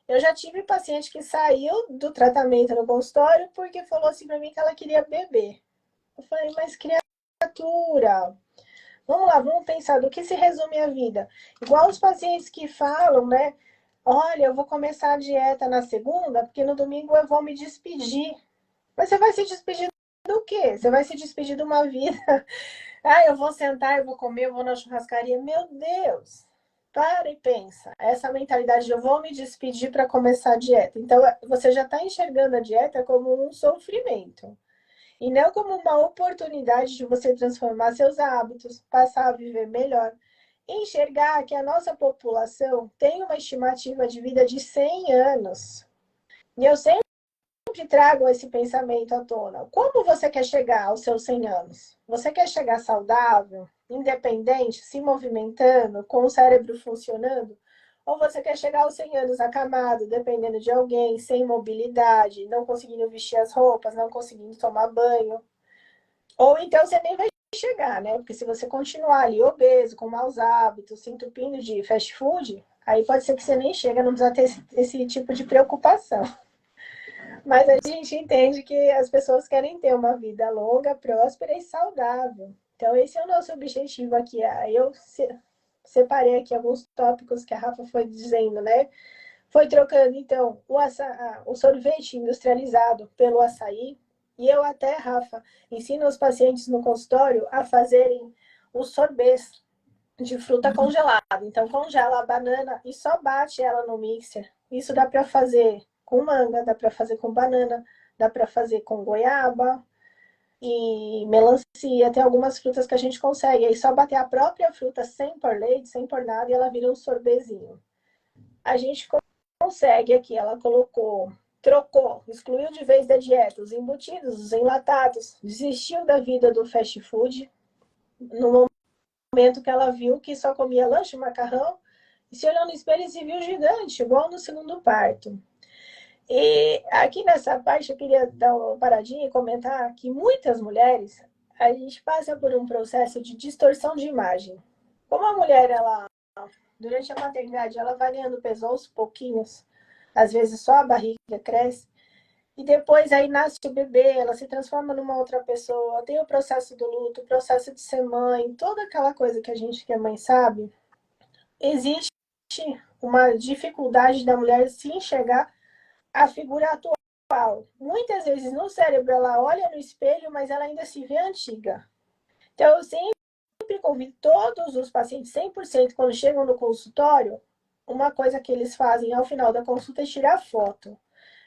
Eu já tive paciente que saiu do tratamento no consultório porque falou assim para mim que ela queria beber. Eu falei, mas criatura, vamos lá, vamos pensar do que se resume a vida. Igual os pacientes que falam, né? Olha, eu vou começar a dieta na segunda, porque no domingo eu vou me despedir. Mas você vai se despedir do quê? Você vai se despedir de uma vida. Ah, eu vou sentar, eu vou comer, eu vou na churrascaria. Meu Deus! para e pensa. Essa mentalidade de eu vou me despedir para começar a dieta. Então, você já está enxergando a dieta como um sofrimento. E não como uma oportunidade de você transformar seus hábitos, passar a viver melhor. Enxergar que a nossa população tem uma estimativa de vida de 100 anos. E eu sempre trago esse pensamento à tona. Como você quer chegar aos seus 100 anos? Você quer chegar saudável, independente, se movimentando, com o cérebro funcionando? Ou você quer chegar aos 100 anos acamado, dependendo de alguém, sem mobilidade, não conseguindo vestir as roupas, não conseguindo tomar banho? Ou então você nem vai chegar, né? Porque se você continuar ali obeso, com maus hábitos, se entupindo de fast food, aí pode ser que você nem chega, não precisa ter esse tipo de preocupação. Mas a gente entende que as pessoas querem ter uma vida longa, próspera e saudável. Então, esse é o nosso objetivo aqui. Eu separei aqui alguns tópicos que a Rafa foi dizendo, né? Foi trocando, então, o sorvete industrializado pelo açaí. E eu até, Rafa, ensino os pacientes no consultório a fazerem os sorbets de fruta congelada. Então, congela a banana e só bate ela no mixer. Isso dá para fazer com manga, dá para fazer com banana, dá para fazer com goiaba e melancia. Tem algumas frutas que a gente consegue. Aí só bater a própria fruta sem pôr leite, sem pôr nada, e ela vira um sorbezinho. A gente consegue aqui, ela colocou, trocou, excluiu de vez da dieta os embutidos, os enlatados, desistiu da vida do fast food. No momento que ela viu que só comia lanche, macarrão, e se olhou no espelho e se viu gigante, igual no segundo parto. E aqui nessa parte eu queria dar uma paradinha e comentar que muitas mulheres, a gente passa por um processo de distorção de imagem. Como a mulher, ela, durante a maternidade, ela vai ganhando peso aos pouquinhos, às vezes só a barriga cresce, e depois aí nasce o bebê, ela se transforma numa outra pessoa, tem o processo do luto, o processo de ser mãe, toda aquela coisa que a gente que é mãe sabe, existe uma dificuldade da mulher se enxergar a figura atual. Muitas vezes no cérebro ela olha no espelho, mas ela ainda se vê antiga. Então eu sempre convido todos os pacientes, 100%, quando chegam no consultório, uma coisa que eles fazem ao final da consulta é tirar foto.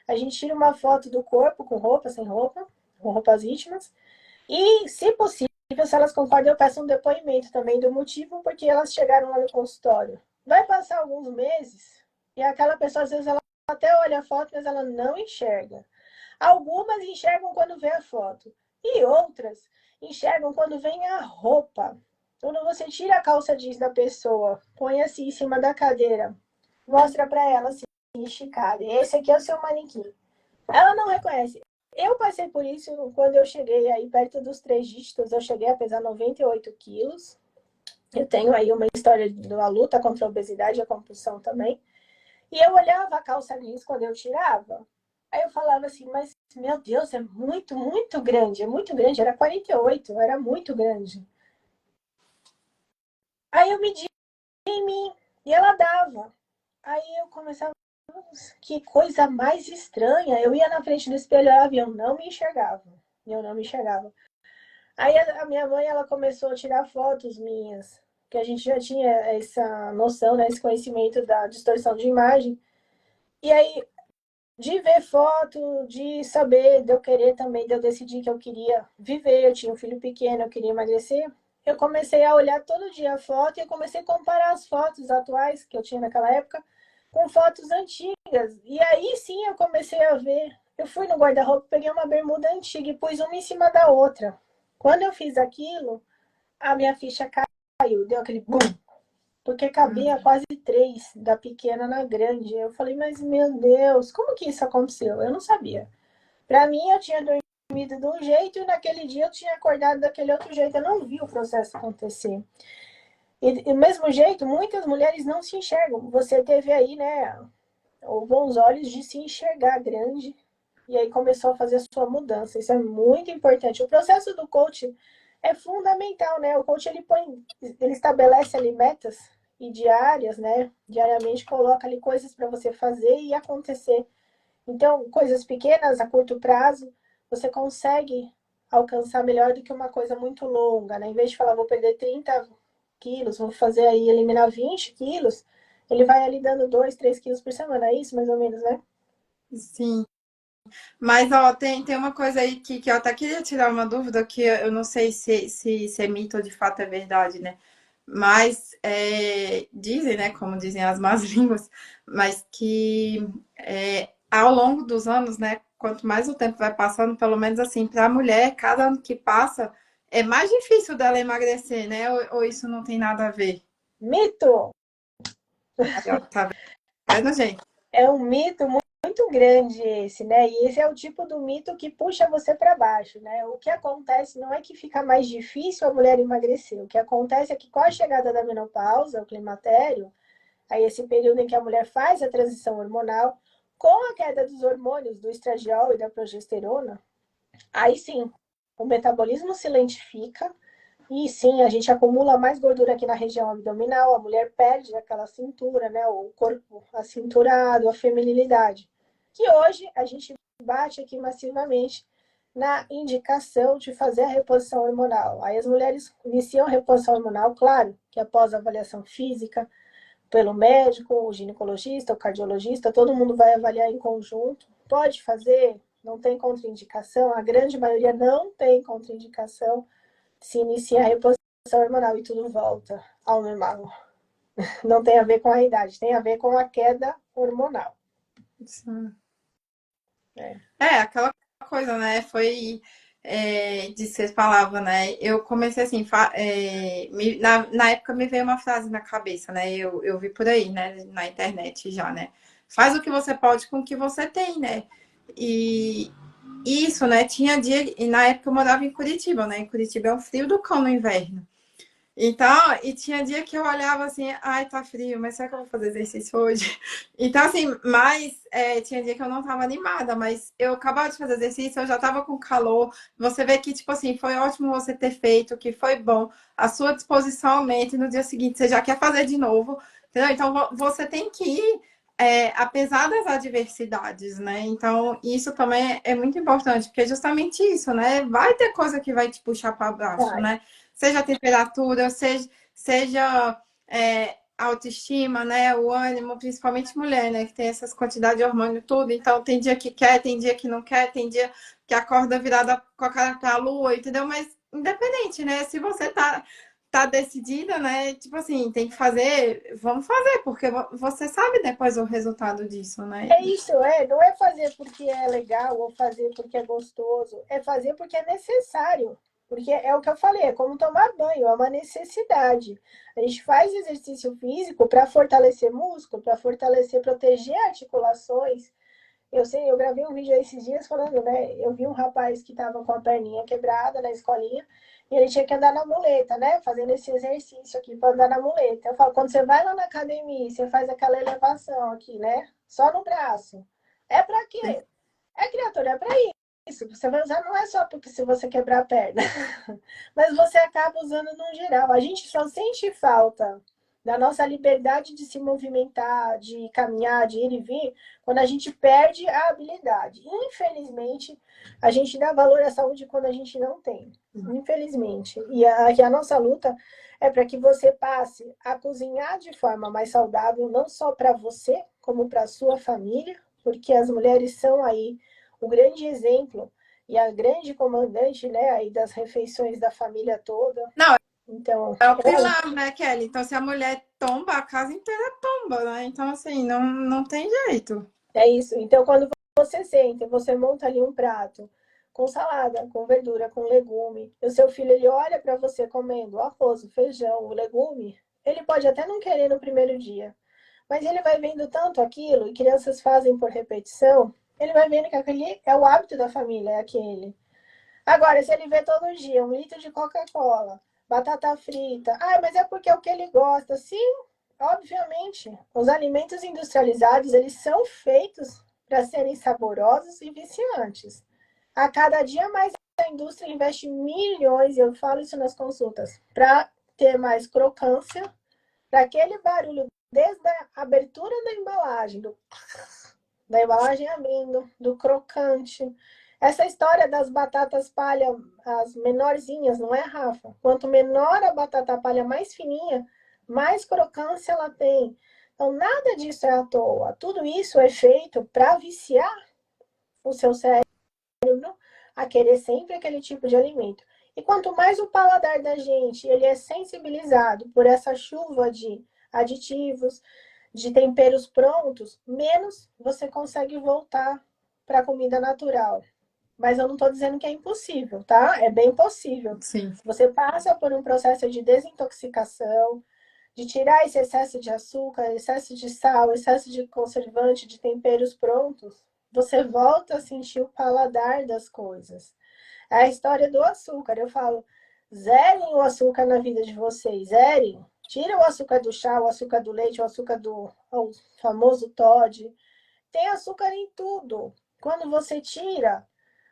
A gente tira uma foto do corpo, com roupa, sem roupa, com roupas íntimas. E, se possível, se elas concordam, eu peço um depoimento também do motivo porque elas chegaram lá no consultório. Vai passar alguns meses e aquela pessoa, às vezes, ela até olha a foto, mas ela não enxerga. Algumas enxergam quando vê a foto e outras enxergam quando vem a roupa. Quando você tira a calça jeans da pessoa, põe assim em cima da cadeira, mostra para ela assim, esticada. Esse aqui é o seu manequim. Ela não reconhece. Eu passei por isso quando eu cheguei aí perto dos 3 dígitos. Eu cheguei a pesar 98 quilos. Eu tenho aí uma história de uma luta contra a obesidade e a compulsão também. E eu olhava a calça jeans quando eu tirava. Aí eu falava assim, mas meu Deus, é muito, muito grande. É muito grande. Era 48, era muito grande. Aí eu medi em mim e ela dava. Aí eu começava, que coisa mais estranha. Eu ia na frente do espelho e eu não me enxergava. Eu não me enxergava. Aí a minha mãe, ela começou a tirar fotos minhas, que a gente já tinha essa noção, né, esse conhecimento da distorção de imagem. E aí, de ver foto, de saber, de eu querer também, de eu decidir que eu queria viver, eu tinha um filho pequeno, eu queria emagrecer, eu comecei a olhar todo dia a foto e eu comecei a comparar as fotos atuais que eu tinha naquela época com fotos antigas. E aí sim eu comecei a ver. Eu fui no guarda-roupa, peguei uma bermuda antiga e pus uma em cima da outra. Quando eu fiz aquilo, a minha ficha caiu, deu aquele bum, porque cabia quase 3 da pequena na grande. Eu falei, mas meu Deus, como que isso aconteceu? Eu não sabia. Para mim, eu tinha dormido de um jeito e naquele dia eu tinha acordado daquele outro jeito. Eu não vi o processo acontecer. E do mesmo jeito, muitas mulheres não se enxergam. Você teve aí, né, bons olhos de se enxergar grande e aí começou a fazer a sua mudança. Isso é muito importante. O processo do coach é fundamental, né? O coach ele estabelece ali metas e diárias, né? Diariamente coloca ali coisas para você fazer e acontecer. Então, coisas pequenas a curto prazo, você consegue alcançar melhor do que uma coisa muito longa, né? Em vez de falar, vou perder quilos, vou fazer aí eliminar 20 quilos, ele vai ali dando 2, 3 quilos por semana, é isso mais ou menos, né? Sim. Mas, ó, tem uma coisa aí que eu até queria tirar uma dúvida, que eu não sei se é mito ou de fato é verdade, né? Mas dizem, né, como dizem as más línguas, mas que ao longo dos anos, né, quanto mais o tempo vai passando, pelo menos assim, para a mulher, cada ano que passa, é mais difícil dela emagrecer, né? Ou isso não tem nada a ver? Mito! Aí, ó, tá vendo, gente? É um mito muito grande esse, né? E esse é o tipo do mito que puxa você para baixo, né? O que acontece não é que fica mais difícil a mulher emagrecer. O que acontece é que com a chegada da menopausa, o climatério, aí esse período em que a mulher faz a transição hormonal, com a queda dos hormônios, do estradiol e da progesterona, aí sim, o metabolismo se lentifica e sim, a gente acumula mais gordura aqui na região abdominal, a mulher perde aquela cintura, né? O corpo acinturado, a feminilidade. Que hoje a gente bate aqui massivamente na indicação de fazer a reposição hormonal. Aí as mulheres iniciam a reposição hormonal, claro, que após a avaliação física, pelo médico, o ginecologista, o cardiologista, todo mundo vai avaliar em conjunto. Pode fazer, não tem contraindicação, a grande maioria não tem contraindicação, se inicia a reposição hormonal e tudo volta ao normal. Não tem a ver com a idade, tem a ver com a queda hormonal. Sim. É. Aquela coisa, né? Foi de ser palavra, né? Eu comecei assim, na época me veio uma frase na cabeça, né? Eu vi por aí, né? Na internet já, né? Faz o que você pode com o que você tem, né? E isso, né? Tinha dia, e na época eu morava em Curitiba, né? Em Curitiba é um frio do cão no inverno. Então, e tinha dia que eu olhava assim, ai, tá frio, mas será que eu vou fazer exercício hoje? Então, assim, tinha dia que eu não tava animada, mas eu acabava de fazer exercício, eu já tava com calor. Você vê que, tipo assim, foi ótimo você ter feito, que foi bom, a sua disposição aumenta e no dia seguinte você já quer fazer de novo, entendeu? Então, você tem que ir, apesar das adversidades, né? Então, isso também é muito importante, porque é justamente isso, né? Vai ter coisa que vai te puxar para baixo, Vai. né? Seja a temperatura, seja autoestima, né? O ânimo, principalmente mulher, né? Que tem essas quantidades de hormônio tudo. Então, tem dia que quer, tem dia que não quer, tem dia que acorda virada com a cara pra lua, entendeu? Mas independente, né? Se você tá decidida, né? Tipo assim, tem que fazer, vamos fazer, porque você sabe depois o resultado disso, né? É isso, não é fazer porque é legal ou fazer porque é gostoso, é fazer porque é necessário. Porque é o que eu falei, é como tomar banho, é uma necessidade. A gente faz exercício físico para fortalecer músculo, para fortalecer, proteger articulações. Eu sei, eu gravei um vídeo esses dias falando, né? Eu vi um rapaz que estava com a perninha quebrada na escolinha e ele tinha que andar na muleta, né? Fazendo esse exercício aqui para andar na muleta. Eu falo, quando você vai lá na academia, você faz aquela elevação aqui, né? Só no braço. É para quê? É, criatura, é para isso. Você vai usar não é só porque se você quebrar a perna, mas você acaba usando no geral. A gente só sente falta da nossa liberdade de se movimentar, de caminhar, de ir e vir, quando a gente perde a habilidade. Infelizmente, a gente dá valor à saúde quando a gente não tem. Infelizmente. E a nossa luta é para que você passe a cozinhar de forma mais saudável, não só para você, como para a sua família, porque as mulheres são aí o grande exemplo e a grande comandante, né, aí das refeições da família toda. Não, Então, é o pilar, né, Kelly? Então, se a mulher tomba, a casa inteira tomba, né? Então, assim, não tem jeito. é isso. Então, quando você senta, você monta ali um prato com salada, com verdura, com legume, e o seu filho ele olha para você comendo o arroz, o feijão, o legume, ele pode até não querer no primeiro dia, mas ele vai vendo tanto aquilo, e crianças fazem por repetição, ele vai vendo que aquele é o hábito da família, é aquele. Agora, se ele vê todo dia 1 litro de Coca-Cola, batata frita, mas é porque é o que ele gosta. Sim, obviamente, os alimentos industrializados, eles são feitos para serem saborosos e viciantes. A cada dia mais a indústria investe milhões, eu falo isso nas consultas, para ter mais crocância, para aquele barulho desde a abertura da embalagem abrindo, do crocante, Essa história das batatas palha, as menorzinhas, não é, Rafa? Quanto menor a batata palha, mais fininha, mais crocância ela tem. Então, nada disso é à toa. Tudo isso é feito para viciar o seu cérebro a querer sempre aquele tipo de alimento. E quanto mais o paladar da gente ele é sensibilizado por essa chuva de aditivos, de temperos prontos, menos você consegue voltar para a comida natural. Mas eu não estou dizendo que é impossível, tá? É bem possível. Sim. Você passa por um processo de desintoxicação, de tirar esse excesso de açúcar, excesso de sal, excesso de conservante, de temperos prontos. Você volta a sentir o paladar das coisas. É a história do açúcar. Eu falo, zerem o açúcar na vida de vocês, zerem. Tira o açúcar do chá, o açúcar do leite, o açúcar do o famoso Toddy. Tem açúcar em tudo. Quando você tira,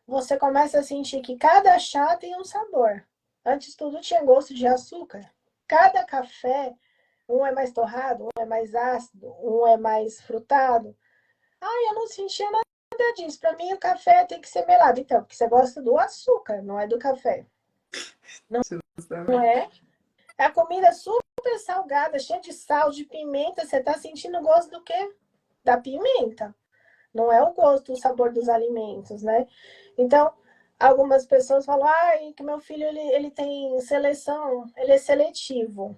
você começa a sentir que cada chá tem um sabor. Antes tudo tinha gosto de açúcar. Cada café, um é mais torrado, um é mais ácido, um é mais frutado. Ah, eu não sentia nada disso. Para mim, o café tem que ser melado. Então, porque você gosta do açúcar, não é do café. Não Justamente. é? É a comida super salgada, cheia de sal, de pimenta. Você está sentindo o gosto do quê? Da pimenta. Não é o gosto, o sabor dos alimentos, né? Então, algumas pessoas falam, ah, que meu filho ele tem seleção, ele é seletivo.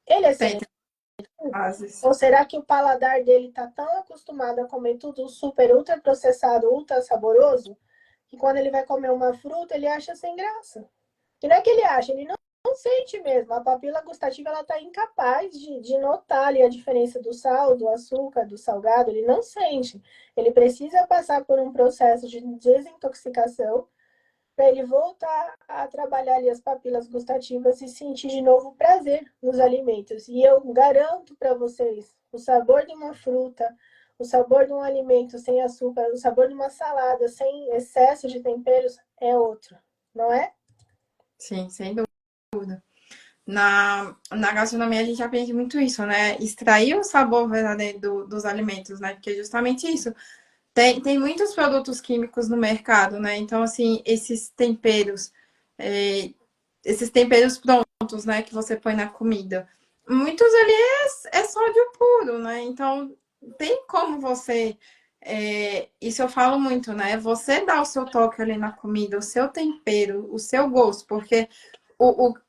Ele é Tem seletivo? fases. Ou será que o paladar dele está tão acostumado a comer tudo super, ultra processado, ultra saboroso, que quando ele vai comer uma fruta, ele acha sem graça? E não é que ele acha, ele não sente mesmo. A papila gustativa ela está incapaz de notar ali a diferença do sal, do açúcar, do salgado, ele não sente. Ele precisa passar por um processo de desintoxicação para ele voltar a trabalhar ali as papilas gustativas e sentir de novo prazer nos alimentos. E eu garanto para vocês, o sabor de uma fruta, o sabor de um alimento sem açúcar, o sabor de uma salada sem excesso de temperos é outro, não é? Sim, sem dúvida. Na gastronomia a gente aprende muito isso, né? Extrair o sabor verdadeiro dos alimentos, né? Porque é justamente isso. Tem muitos produtos químicos no mercado, né? Então, assim, é, esses temperos prontos, né, que você põe na comida, muitos ali é sódio puro, né? Então, tem como você. Isso eu falo muito, né? Você dá o seu toque ali na comida, o seu tempero, o seu gosto, porque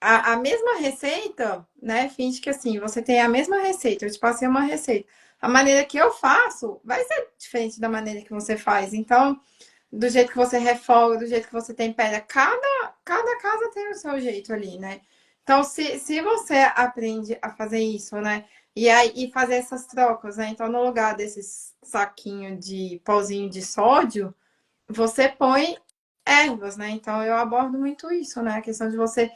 a mesma receita, né? Finge que assim, você tem a mesma receita, eu te passei uma receita. A maneira que eu faço vai ser diferente da maneira que você faz. Então, do jeito que você refoga, do jeito que você tempera, cada casa tem o seu jeito ali, né? Então, se você aprende a fazer isso, né? E fazer essas trocas, né? Então, no lugar desses saquinhos de pauzinho de sódio, você põe ervas, né? Então eu abordo muito isso, né? A questão de você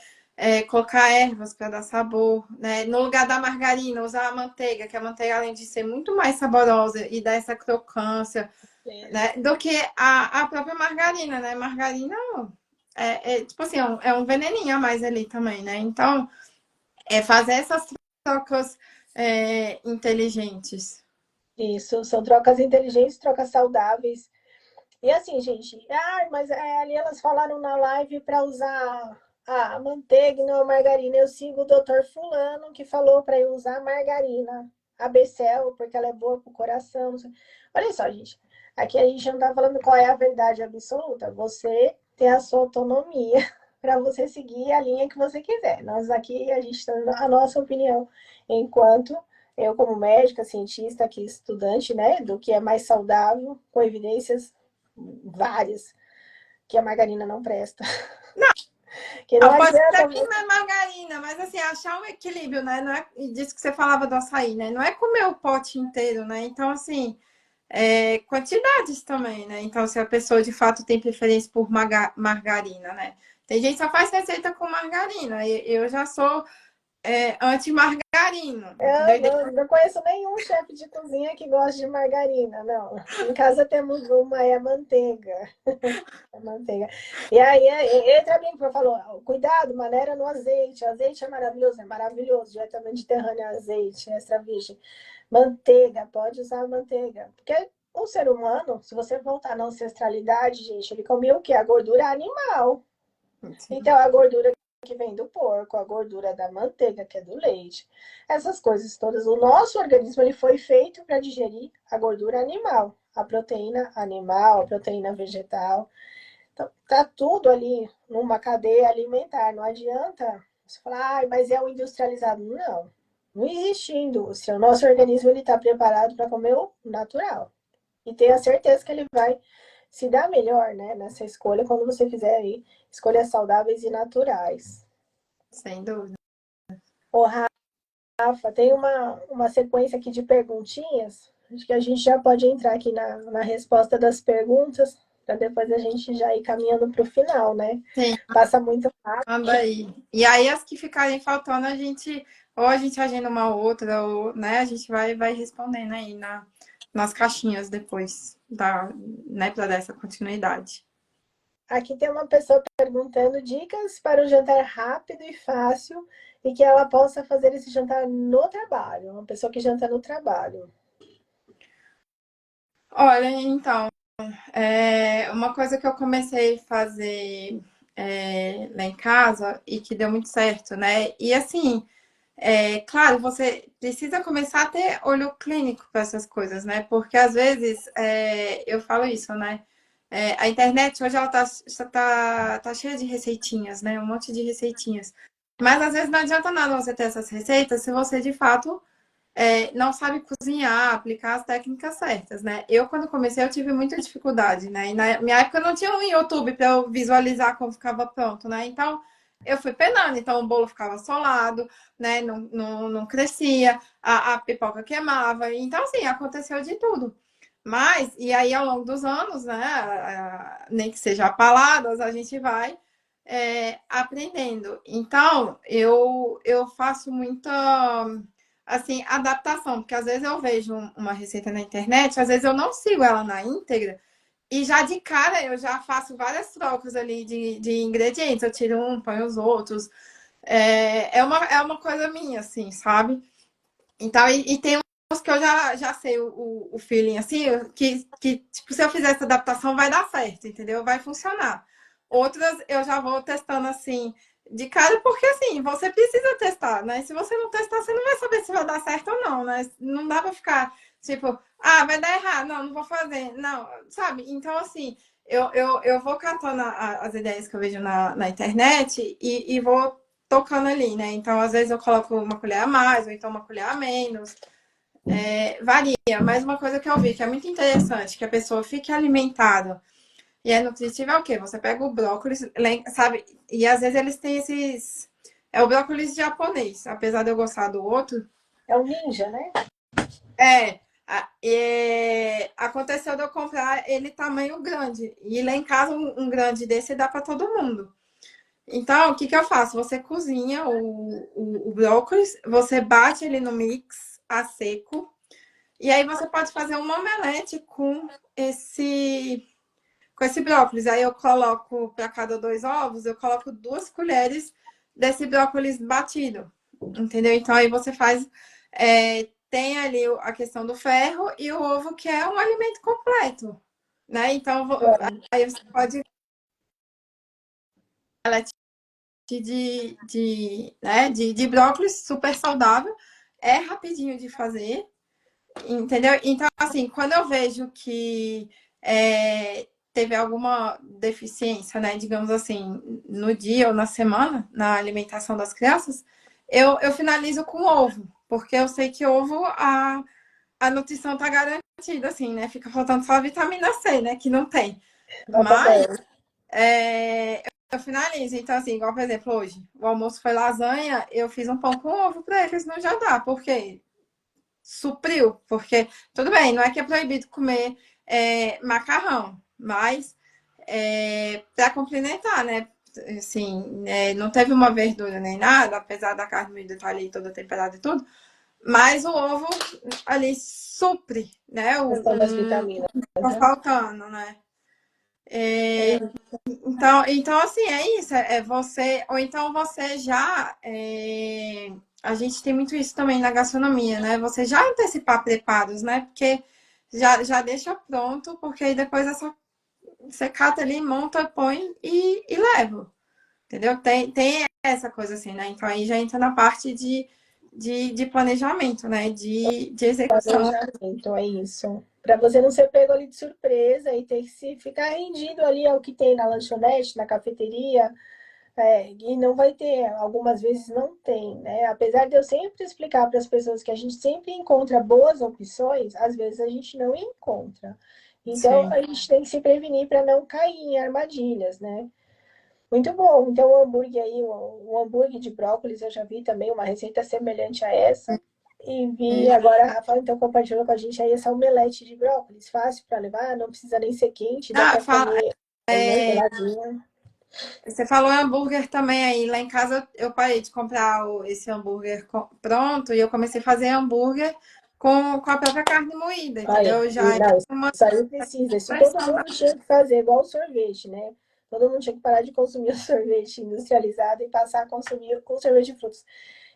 colocar ervas para dar sabor, né? No lugar da margarina, usar a manteiga, que a manteiga, além de ser muito mais saborosa e dar essa crocância, né? Do que a própria margarina, né? Margarina tipo assim, é um veneninho a mais ali também, né? Então, fazer essas trocas inteligentes. Isso, são trocas inteligentes, trocas saudáveis. E assim, gente, mas ali elas falaram na live para usar a manteiga e não a margarina. Eu sigo o doutor Fulano que falou para eu usar a margarina, a Becel, porque ela é boa para o coração. Olha só, gente. Aqui a gente não está falando qual é a verdade absoluta. Você tem a sua autonomia para você seguir a linha que você quiser. Nós aqui, a gente está dando a nossa opinião, enquanto eu, como médica, cientista, aqui estudante, né, do que é mais saudável, com evidências várias, que a margarina não presta. Que não Pode adianta ser que não você. é margarina, mas assim, achar um equilíbrio, né? Não é, e disso que você falava do açaí, né? Não é comer o pote inteiro, né? Então, assim, quantidades também, né? Então, se a pessoa de fato tem preferência por margarina, né? Tem gente que só faz receita com margarina. E eu já sou anti-margarina, Eu entendeu? não conheço nenhum chefe de cozinha que gosta de margarina, não. Em casa temos uma, é a manteiga. É manteiga. E aí entra bem, porque falou, cuidado, maneira no azeite. Azeite é maravilhoso, dieta mediterrânea, azeite, extra virgem. Manteiga, pode usar manteiga. Porque O ser humano, se você voltar na ancestralidade, gente, ele comia o quê? A gordura animal. Sim. Então, a gordura que vem do porco, a gordura da manteiga, que é do leite, essas coisas todas. O nosso organismo ele foi feito para digerir a gordura animal, a proteína animal, a proteína vegetal. Então, tá tudo ali numa cadeia alimentar. Não adianta você falar, ah, mas é o industrializado. Não, não existe indústria. O nosso organismo ele está preparado para comer o natural. E tenha certeza que ele vai se dar melhor, né, nessa escolha quando você fizer aí escolhas saudáveis e naturais. Sem dúvida. Ô, Rafa, tem uma sequência aqui de perguntinhas. Acho que a gente já pode entrar aqui na resposta das perguntas, para depois a gente já ir caminhando para o final, né? Sim, Passa muito rápido. manda aí. E aí, as que ficarem faltando, ou a gente agenda uma outra, ou, né, a gente vai respondendo aí nas caixinhas depois, né, para dar essa continuidade. Aqui tem uma pessoa perguntando dicas para um jantar rápido e fácil e que ela possa fazer esse jantar no trabalho. Uma pessoa que janta no trabalho. Olha, então, uma coisa que eu comecei a fazer lá em casa e que deu muito certo, né? E assim, claro, você precisa começar a ter olho clínico para essas coisas, né? Porque às vezes eu falo isso, né? A internet hoje ela tá cheia de receitinhas, né? Um monte de receitinhas. Mas às vezes não adianta nada você ter essas receitas se você de fato não sabe cozinhar, aplicar as técnicas certas, né? Eu, quando comecei, eu tive muita dificuldade, né? E na minha época não tinha um YouTube para eu visualizar como ficava pronto, né? Então, eu fui penando. Então, o bolo ficava solado, né? Não crescia, a pipoca queimava. Então, assim, aconteceu de tudo. Mas, e aí, ao longo dos anos, né? Nem que seja a paladas, a gente vai aprendendo. Então, eu faço muita assim, adaptação, porque às vezes eu vejo uma receita na internet, às vezes eu não sigo ela na íntegra, e já de cara eu já faço várias trocas ali de ingredientes, eu tiro um, ponho os outros. É uma coisa minha, assim, sabe? Então, e tem uns que eu já sei o feeling, assim, que, tipo, se eu fizer essa adaptação vai dar certo, entendeu? Vai funcionar. Outras eu já vou testando, assim, de cara, porque, assim, você precisa testar, né? Se você não testar, você não vai saber se vai dar certo ou não, né? Não dá pra ficar, tipo, ah, vai dar errado, não vou fazer. Não, sabe? Então, assim, eu vou catando as ideias que eu vejo na internet e vou tocando ali, né? Então, às vezes eu coloco uma colher a mais, ou então uma colher a menos. Varia, mas uma coisa que eu vi que é muito interessante, que a pessoa fique alimentada e é nutritiva é o quê? Você pega o brócolis, sabe? E às vezes eles têm esses. É o brócolis japonês, apesar de eu gostar do outro. É o ninja, né? Aconteceu de eu comprar ele tamanho grande. E lá em casa, um grande desse dá para todo mundo. Então, o que que eu faço? Você cozinha o brócolis, você bate ele no mix a seco, e aí você pode fazer um omelete com esse brócolis. Aí eu coloco, para cada 2 ovos, eu coloco 2 colheres desse brócolis batido, entendeu? Então aí você faz, tem ali a questão do ferro e o ovo, que é um alimento completo, né? Então, aí você pode de brócolis super saudável, é rapidinho de fazer, entendeu? Então, assim, quando eu vejo que teve alguma deficiência, né, digamos assim, no dia ou na semana, na alimentação das crianças, eu finalizo com ovo, porque eu sei que ovo, a nutrição tá garantida, assim, né? Fica faltando só a vitamina C, né, que não tem. Nota Mas 10. eu finalizo. Então, assim, igual, por exemplo, hoje, o almoço foi lasanha, eu fiz um pão com ovo para eles no jantar, porque supriu. Porque, tudo bem, não é que é proibido comer macarrão, mas para complementar, né? Assim, não teve uma verdura nem nada, apesar da carne moída estar ali toda temperada e tudo, mas o ovo ali supre, né? Questão das O vitaminas, que tá né? faltando, né? É, Então assim, é isso. É você, ou então você já. A gente tem muito isso também na gastronomia, né? Você já antecipar preparos, né? Porque já deixa pronto, porque aí depois é só você cata ali, monta, põe e leva. Entendeu? Tem essa coisa assim, né? Então aí já entra na parte de planejamento, né? De execução. Planejamento, é isso. Para você não ser pego ali de surpresa e ter que se ficar rendido ali ao que tem na lanchonete, na cafeteria, e não vai ter, algumas vezes não tem, né? Apesar de eu sempre explicar para as pessoas que a gente sempre encontra boas opções, às vezes a gente não encontra. Então, Sim. a gente tem que se prevenir para não cair em armadilhas, né? Muito bom. Então, o hambúrguer aí, o hambúrguer de brócolis, eu já vi também uma receita semelhante a essa. E vi agora a Rafa, então, compartilhou com a gente aí essa omelete de brócolis. Fácil para levar, não precisa nem ser quente, dá Ah, para comer aí, né, geladinho. você falou hambúrguer também aí. Lá em casa eu parei de comprar esse hambúrguer pronto e eu comecei a fazer hambúrguer com a própria carne moída, Aí, entendeu? Já é não, uma isso aí precisa. Isso mais todo saudável. mundo tinha que fazer, igual o sorvete, né? Todo mundo tinha que parar de consumir o sorvete industrializado e passar a consumir com sorvete de frutas.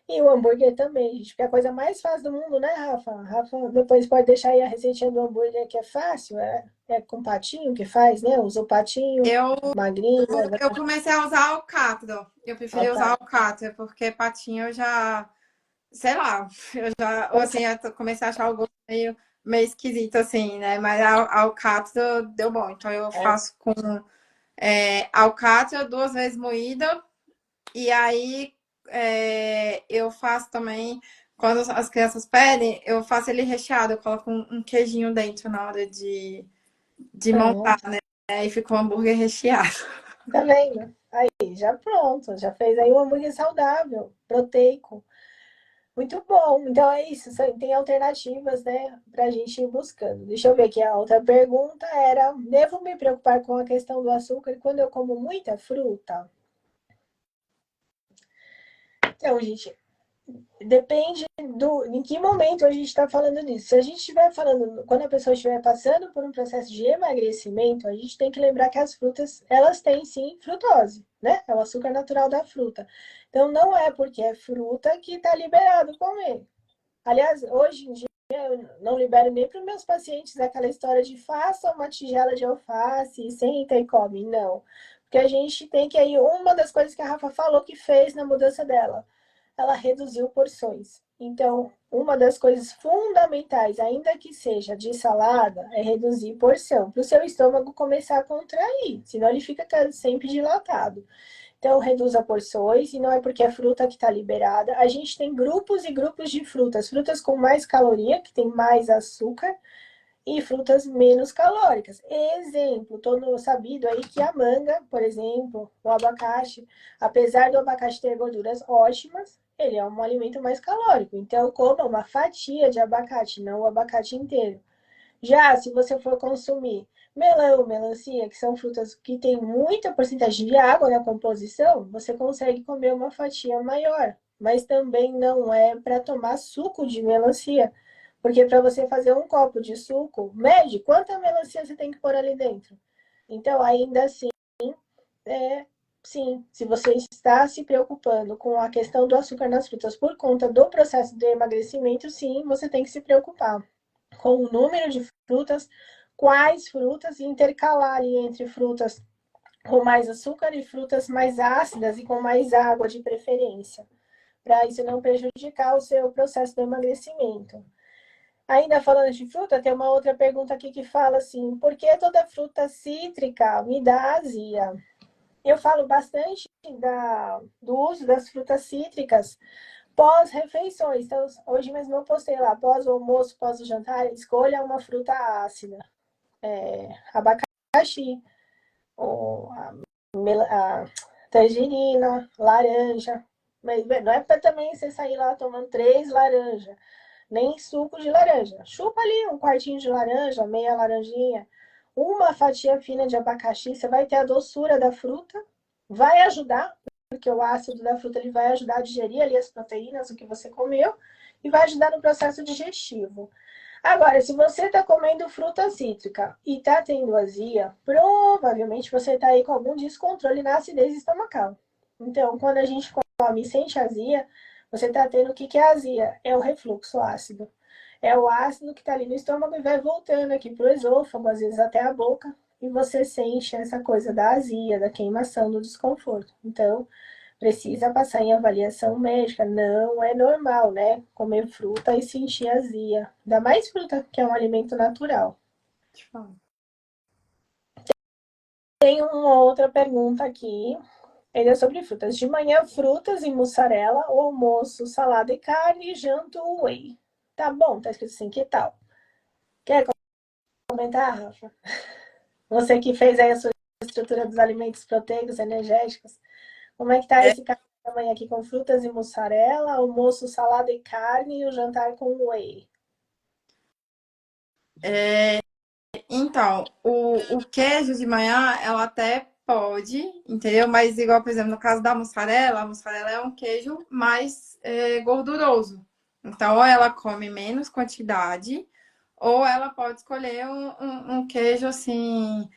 E o hambúrguer também, gente, porque é a coisa mais fácil do mundo, né, Rafa? Rafa, depois pode deixar aí a receitinha do hambúrguer que é fácil, é com patinho que faz, né? Usa o patinho, Eu, magrinho, eu comecei a usar alcatra. Eu preferi usar alcatra. alcatra, porque patinho eu já, sei lá, eu já, ou assim, eu comecei a achar o gosto meio esquisito, assim, né? Mas a alcatra deu bom. Então eu faço com alcatra 2 vezes moída. E aí eu faço também, quando as crianças pedem, eu faço ele recheado, eu coloco um queijinho dentro na hora de montar, né? Aí fica um hambúrguer recheado. Tá vendo? Aí, já pronto, já fez aí um hambúrguer saudável, proteico. Muito bom. Então é isso. Tem alternativas, né, para a gente ir buscando. Deixa eu ver aqui. A outra pergunta era: devo me preocupar com a questão do açúcar quando eu como muita fruta? Então, gente, depende em que momento a gente está falando disso. Se a gente estiver falando, quando a pessoa estiver passando por um processo de emagrecimento, a gente tem que lembrar que as frutas, elas têm sim frutose, né? É o açúcar natural da fruta. Então, não é porque é fruta que está liberado comer. Aliás, hoje em dia, eu não libero nem para os meus pacientes aquela história de faça uma tigela de alface, senta e come. Não. Porque a gente tem que aí, uma das coisas que a Rafa falou que fez na mudança dela, ela reduziu porções. Então, uma das coisas fundamentais, ainda que seja de salada, é reduzir porção, para o seu estômago começar a contrair, senão ele fica sempre dilatado. Então, reduza porções, e não é porque é fruta que está liberada. A gente tem grupos e grupos de frutas. Frutas com mais caloria, que tem mais açúcar, e frutas menos calóricas. Exemplo, todo sabido aí que a manga, por exemplo, o abacate, apesar do abacate ter gorduras ótimas, ele é um alimento mais calórico. Então, coma uma fatia de abacate, não o abacate inteiro. Já se você for consumir melão, melancia, que são frutas que têm muita porcentagem de água na composição, você consegue comer uma fatia maior. Mas também não é para tomar suco de melancia. Porque para você fazer um copo de suco, mede quanta melancia você tem que pôr ali dentro. Então, ainda assim, sim, se você está se preocupando com a questão do açúcar nas frutas por conta do processo de emagrecimento, sim, você tem que se preocupar com o número de frutas, quais frutas, e intercalar ali entre frutas com mais açúcar e frutas mais ácidas e com mais água de preferência, para isso não prejudicar o seu processo de emagrecimento. Ainda falando de fruta, tem uma outra pergunta aqui que fala assim: por que toda fruta cítrica me dá azia? Eu falo bastante do uso das frutas cítricas pós-refeições. Então, hoje mesmo eu postei lá, pós o almoço, pós o jantar, escolha uma fruta ácida. Abacaxi, ou a tangerina, laranja. Mas não é para também você sair lá tomando 3 laranjas, nem suco de laranja. Chupa ali um quartinho de laranja, meia laranjinha, uma fatia fina de abacaxi, você vai ter a doçura da fruta, vai ajudar, porque o ácido da fruta ele vai ajudar a digerir ali as proteínas, o que você comeu, e vai ajudar no processo digestivo. Agora, se você está comendo fruta cítrica e está tendo azia, provavelmente você está aí com algum descontrole na acidez estomacal. Então, quando a gente come e sente azia, você está tendo o que é azia? É o refluxo ácido. é o ácido que está ali no estômago e vai voltando aqui para o esôfago, às vezes até a boca, e você sente essa coisa da azia, da queimação, do desconforto. Então, precisa passar em avaliação médica. Não é normal, né? Comer fruta e sentir azia. Ainda mais fruta, que é um alimento natural. Te falo. Tem uma outra pergunta aqui. Ele é sobre frutas. De manhã, frutas e mussarela. O almoço, salada e carne. Janto, whey. Tá bom, tá escrito assim, que tal? Quer comentar, Rafa? Você que fez aí a sua estrutura dos alimentos proteicos, energéticos. Como é que tá É, esse café da manhã aqui com frutas e mussarela, almoço, salada e carne e o jantar com whey? é, então, o queijo de manhã, ela até pode, entendeu? Mas igual, por exemplo, no caso da mussarela, a mussarela é um queijo mais gorduroso. Então, ou ela come menos quantidade, ou ela pode escolher um queijo, assim,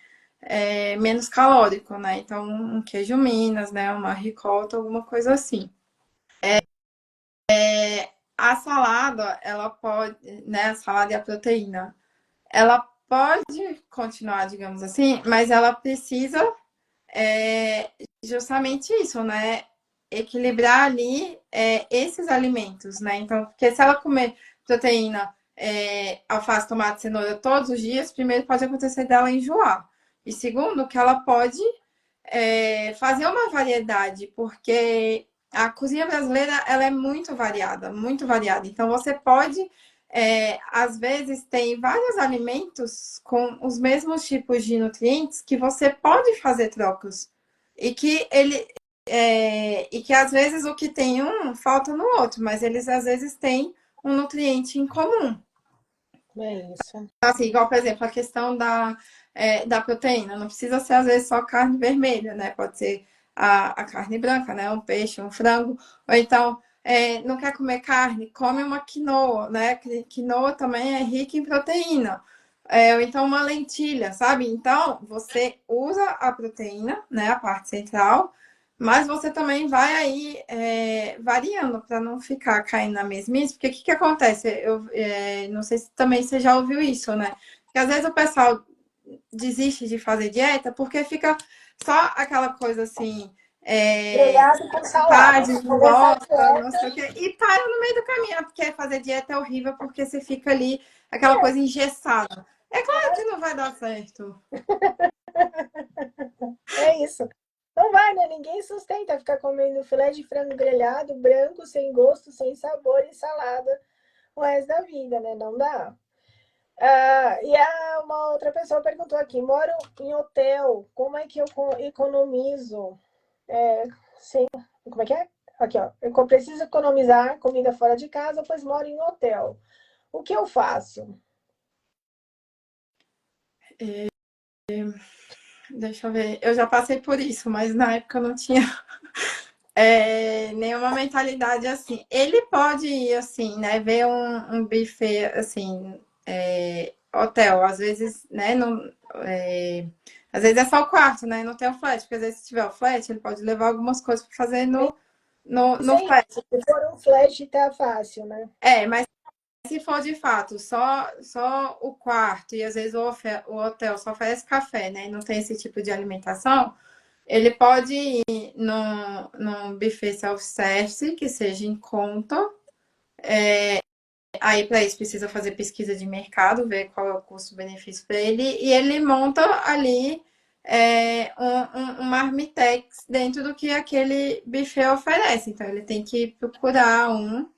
menos calórico, né? Então, um queijo Minas, né? Uma ricota, alguma coisa assim. A salada, ela pode, né? A salada e a proteína, ela pode continuar, digamos assim, mas ela precisa é, justamente isso, né? Equilibrar ali esses alimentos, né? Então, porque se ela comer proteína, alface, tomate, cenoura todos os dias, primeiro pode acontecer dela enjoar. E segundo, que ela pode fazer uma variedade, porque a cozinha brasileira ela é muito variada, muito variada. Então você pode, às vezes, tem vários alimentos com os mesmos tipos de nutrientes que você pode fazer trocas e que e que às vezes o que tem um falta no outro, mas eles às vezes têm um nutriente em comum. É isso. Assim, igual, por exemplo, a questão da proteína. Não precisa ser, às vezes, só carne vermelha, né? Pode ser a carne branca, né? Um peixe, um frango. Ou então, não quer comer carne, come uma quinoa, né? Quinoa também é rica em proteína. Ou então uma lentilha, sabe? Então, você usa a proteína, né? A parte central, mas você também vai aí variando para não ficar caindo na mesmice, porque o que acontece? Eu não sei se também você já ouviu isso, né? Porque às vezes o pessoal desiste de fazer dieta porque fica só aquela coisa assim, Grelhado com salada. vontade, Se não começar gosta, dieta, não sei o quê, e para no meio do caminho, porque fazer dieta é horrível porque você fica ali, aquela coisa engessada. É claro que não vai dar certo. é isso. Não vai, né? Ninguém sustenta ficar comendo filé de frango grelhado, branco, sem gosto, sem sabor e salada o resto da vida, né? Não dá. Uma outra pessoa perguntou aqui: moro em hotel, como é que eu economizo? É, sim, como é que é? Aqui, ó. Eu preciso economizar comida fora de casa, pois moro em hotel. O que eu faço? Deixa eu ver, eu já passei por isso, mas na época eu não tinha nenhuma mentalidade assim. Ele pode ir assim, né? Ver um buffet assim, hotel, às vezes, né? Não, às vezes é só o quarto, né? Não tem o flat, porque às vezes se tiver o flat, ele pode levar algumas coisas para fazer Isso no é flat. isso. Se for um flash, tá fácil, né? Mas se for de fato só o quarto e às vezes o hotel só oferece café, né? E não tem esse tipo de alimentação, ele pode ir num buffet self-service que seja em conta. Aí, para isso, precisa fazer pesquisa de mercado, ver qual é o custo-benefício para ele, e ele monta ali um marmitex dentro do que aquele buffet oferece. Então, ele tem que procurar um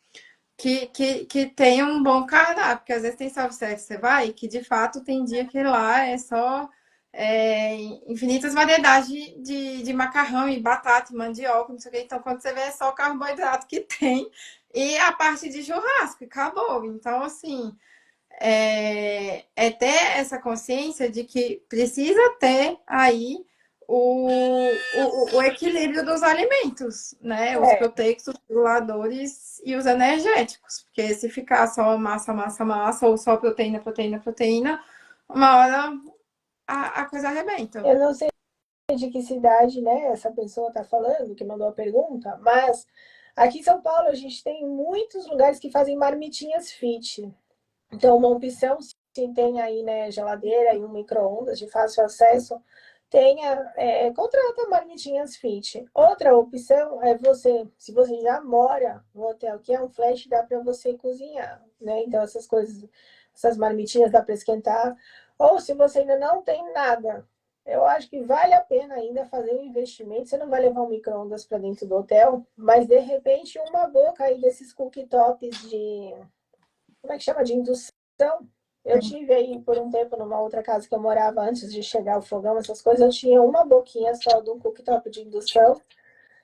que tenha um bom cardápio, porque às vezes tem self-service que você vai, que de fato tem dia que lá é só infinitas variedades de macarrão e batata e mandioca, não sei o que. Então, quando você vê, é só o carboidrato que tem e a parte de churrasco, acabou. Então, assim, ter essa consciência de que precisa ter aí o equilíbrio dos alimentos, né? Os É, proteicos, os reguladores e os energéticos. Porque se ficar só massa, massa, massa, ou só proteína, proteína, proteína, uma hora a coisa arrebenta. eu não sei de que cidade, né, essa pessoa está falando, que mandou a pergunta, mas aqui em São Paulo a gente tem muitos lugares que fazem marmitinhas fit. Então, uma opção, se tem aí, né, geladeira e um micro-ondas de fácil acesso, tenha, contrata marmitinhas fit. Outra opção é você, se você já mora no hotel, que é um flash, dá para você cozinhar, né? Então, essas coisas, essas marmitinhas dá para esquentar. Ou se você ainda não tem nada, eu acho que vale a pena ainda fazer um investimento. Você não vai levar um micro-ondas para dentro do hotel, mas de repente uma boca aí desses cooktops de, como é que chama? De indução. Eu tive aí por um tempo numa outra casa que eu morava antes de chegar o fogão, essas coisas, eu tinha uma boquinha só de um cooktop de indução.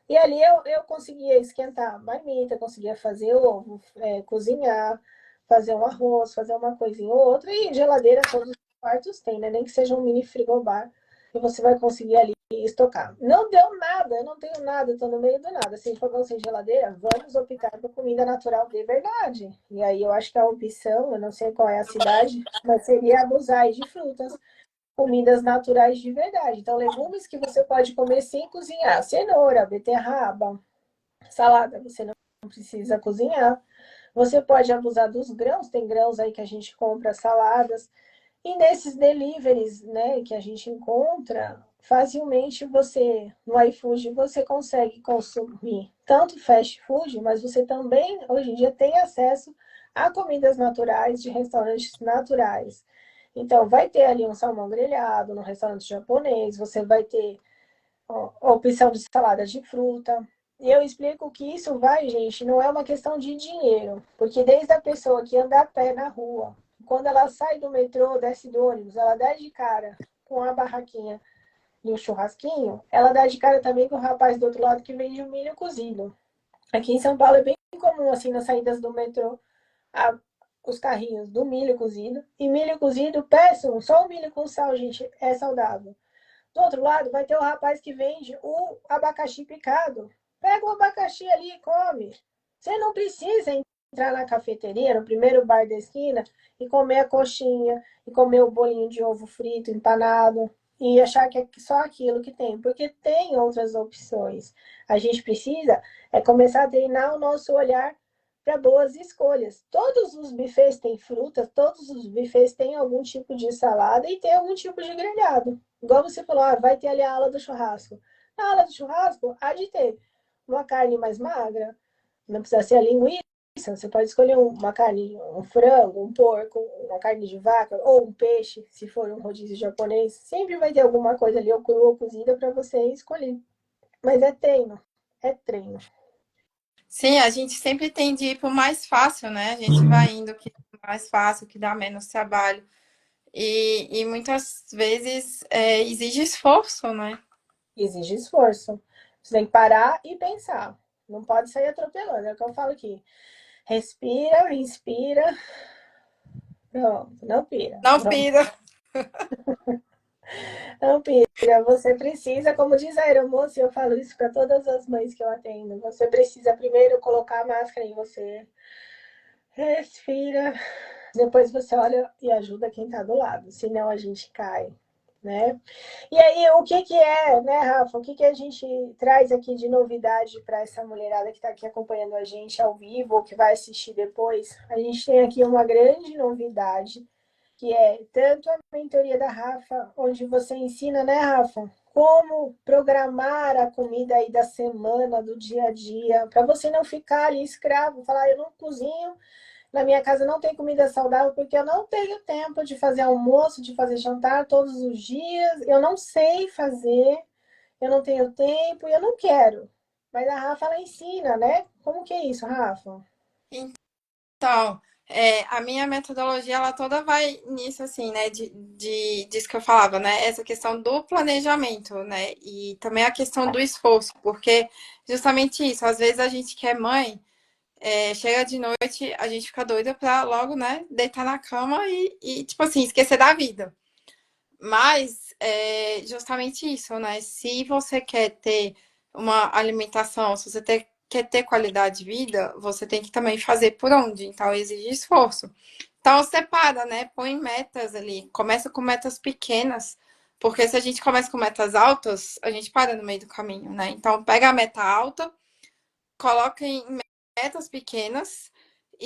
E ali eu conseguia esquentar marmita, conseguia fazer ovo, cozinhar, fazer um arroz, fazer uma coisinha ou outra. E geladeira todos os quartos tem, né? Nem que seja um mini frigobar. E você vai conseguir ali estocar. Não deu nada, eu não tenho nada, eu tô no meio do nada. Se fogão sem geladeira, vamos optar por comida natural de verdade. E aí eu acho que a opção, eu não sei qual é a cidade, mas seria abusar de frutas, comidas naturais de verdade. Então, legumes que você pode comer sem cozinhar: cenoura, beterraba, salada, você não precisa cozinhar. Você pode abusar dos grãos, tem grãos aí que a gente compra saladas. E nesses deliveries, né, que a gente encontra, facilmente você, no iFood, você consegue consumir tanto fast food, mas você também, hoje em dia, tem acesso a comidas naturais de restaurantes naturais. Então, vai ter ali um salmão grelhado no restaurante japonês, você vai ter a opção de salada de fruta. E eu explico que isso vai, gente, não é uma questão de dinheiro, porque desde a pessoa que anda a pé na rua, quando ela sai do metrô, desce do ônibus, ela dá de cara com a barraquinha e o churrasquinho, ela dá de cara também com o rapaz do outro lado que vende o milho cozido. Aqui em São Paulo é bem comum, assim, nas saídas do metrô, a, os carrinhos do milho cozido. E milho cozido, péssimo, só o milho com sal, gente, é saudável. Do outro lado, vai ter o rapaz que vende o abacaxi picado. Pega o abacaxi ali e come. Você não precisa entrar na cafeteria, no primeiro bar da esquina, e comer a coxinha, e comer o bolinho de ovo frito, empanado, e achar que é só aquilo que tem, porque tem outras opções. A gente precisa começar a treinar o nosso olhar para boas escolhas. Todos os buffets têm frutas, todos os buffets têm algum tipo de salada e tem algum tipo de grelhado. Igual você falou, vai ter ali a ala do churrasco. Na ala do churrasco, há de ter uma carne mais magra, não precisa ser a linguiça, você pode escolher uma carne, um frango, um porco, uma carne de vaca, ou um peixe, se for um rodízio japonês. Sempre vai ter alguma coisa ali, ou crua ou cozida, para você escolher. Mas é treino, é treino. Sim, a gente sempre tende a ir pro mais fácil, né? A gente vai indo que é mais fácil, que dá menos trabalho. E muitas vezes exige esforço, né? Exige esforço. Você tem que parar e pensar. Não pode sair atropelando, é o que eu falo aqui. Respira, inspira. Pronto, não pira. Não Não, pira. não pira. Você precisa, como diz a aeromoça, e eu falo isso para todas as mães que eu atendo, você precisa primeiro colocar a máscara em você. Respira. Depois você olha e ajuda quem está do lado. Senão a gente cai, né? E aí, o que que é, né, Rafa? O que que a gente traz aqui de novidade para essa mulherada que está aqui acompanhando a gente ao vivo ou que vai assistir depois? A gente tem aqui uma grande novidade, que é tanto a mentoria da Rafa, onde você ensina, né, Rafa, como programar a comida aí da semana, do dia a dia, para você não ficar ali escravo, falar, eu não cozinho, na minha casa não tem comida saudável porque eu não tenho tempo de fazer almoço, de fazer jantar todos os dias. Eu não sei fazer, eu não tenho tempo e eu não quero. Mas a Rafa, ela ensina, né? Como que é isso, Rafa? Então, a minha metodologia, ela toda vai nisso, assim, né? Disso que eu falava, né? Essa questão do planejamento, né? E também a questão do esforço, porque justamente isso, às vezes a gente que é mãe, chega de noite, a gente fica doida pra logo, né, deitar na cama tipo assim, esquecer da vida. Mas é justamente isso, né? Se você quer ter uma alimentação, se você quer ter qualidade de vida, você tem que também fazer por onde. Então, exige esforço. Então, separa, né? Põe metas ali. Começa com metas pequenas, porque se a gente começa com metas altas, a gente para no meio do caminho, né? Então, pega a meta alta, coloca em metas pequenas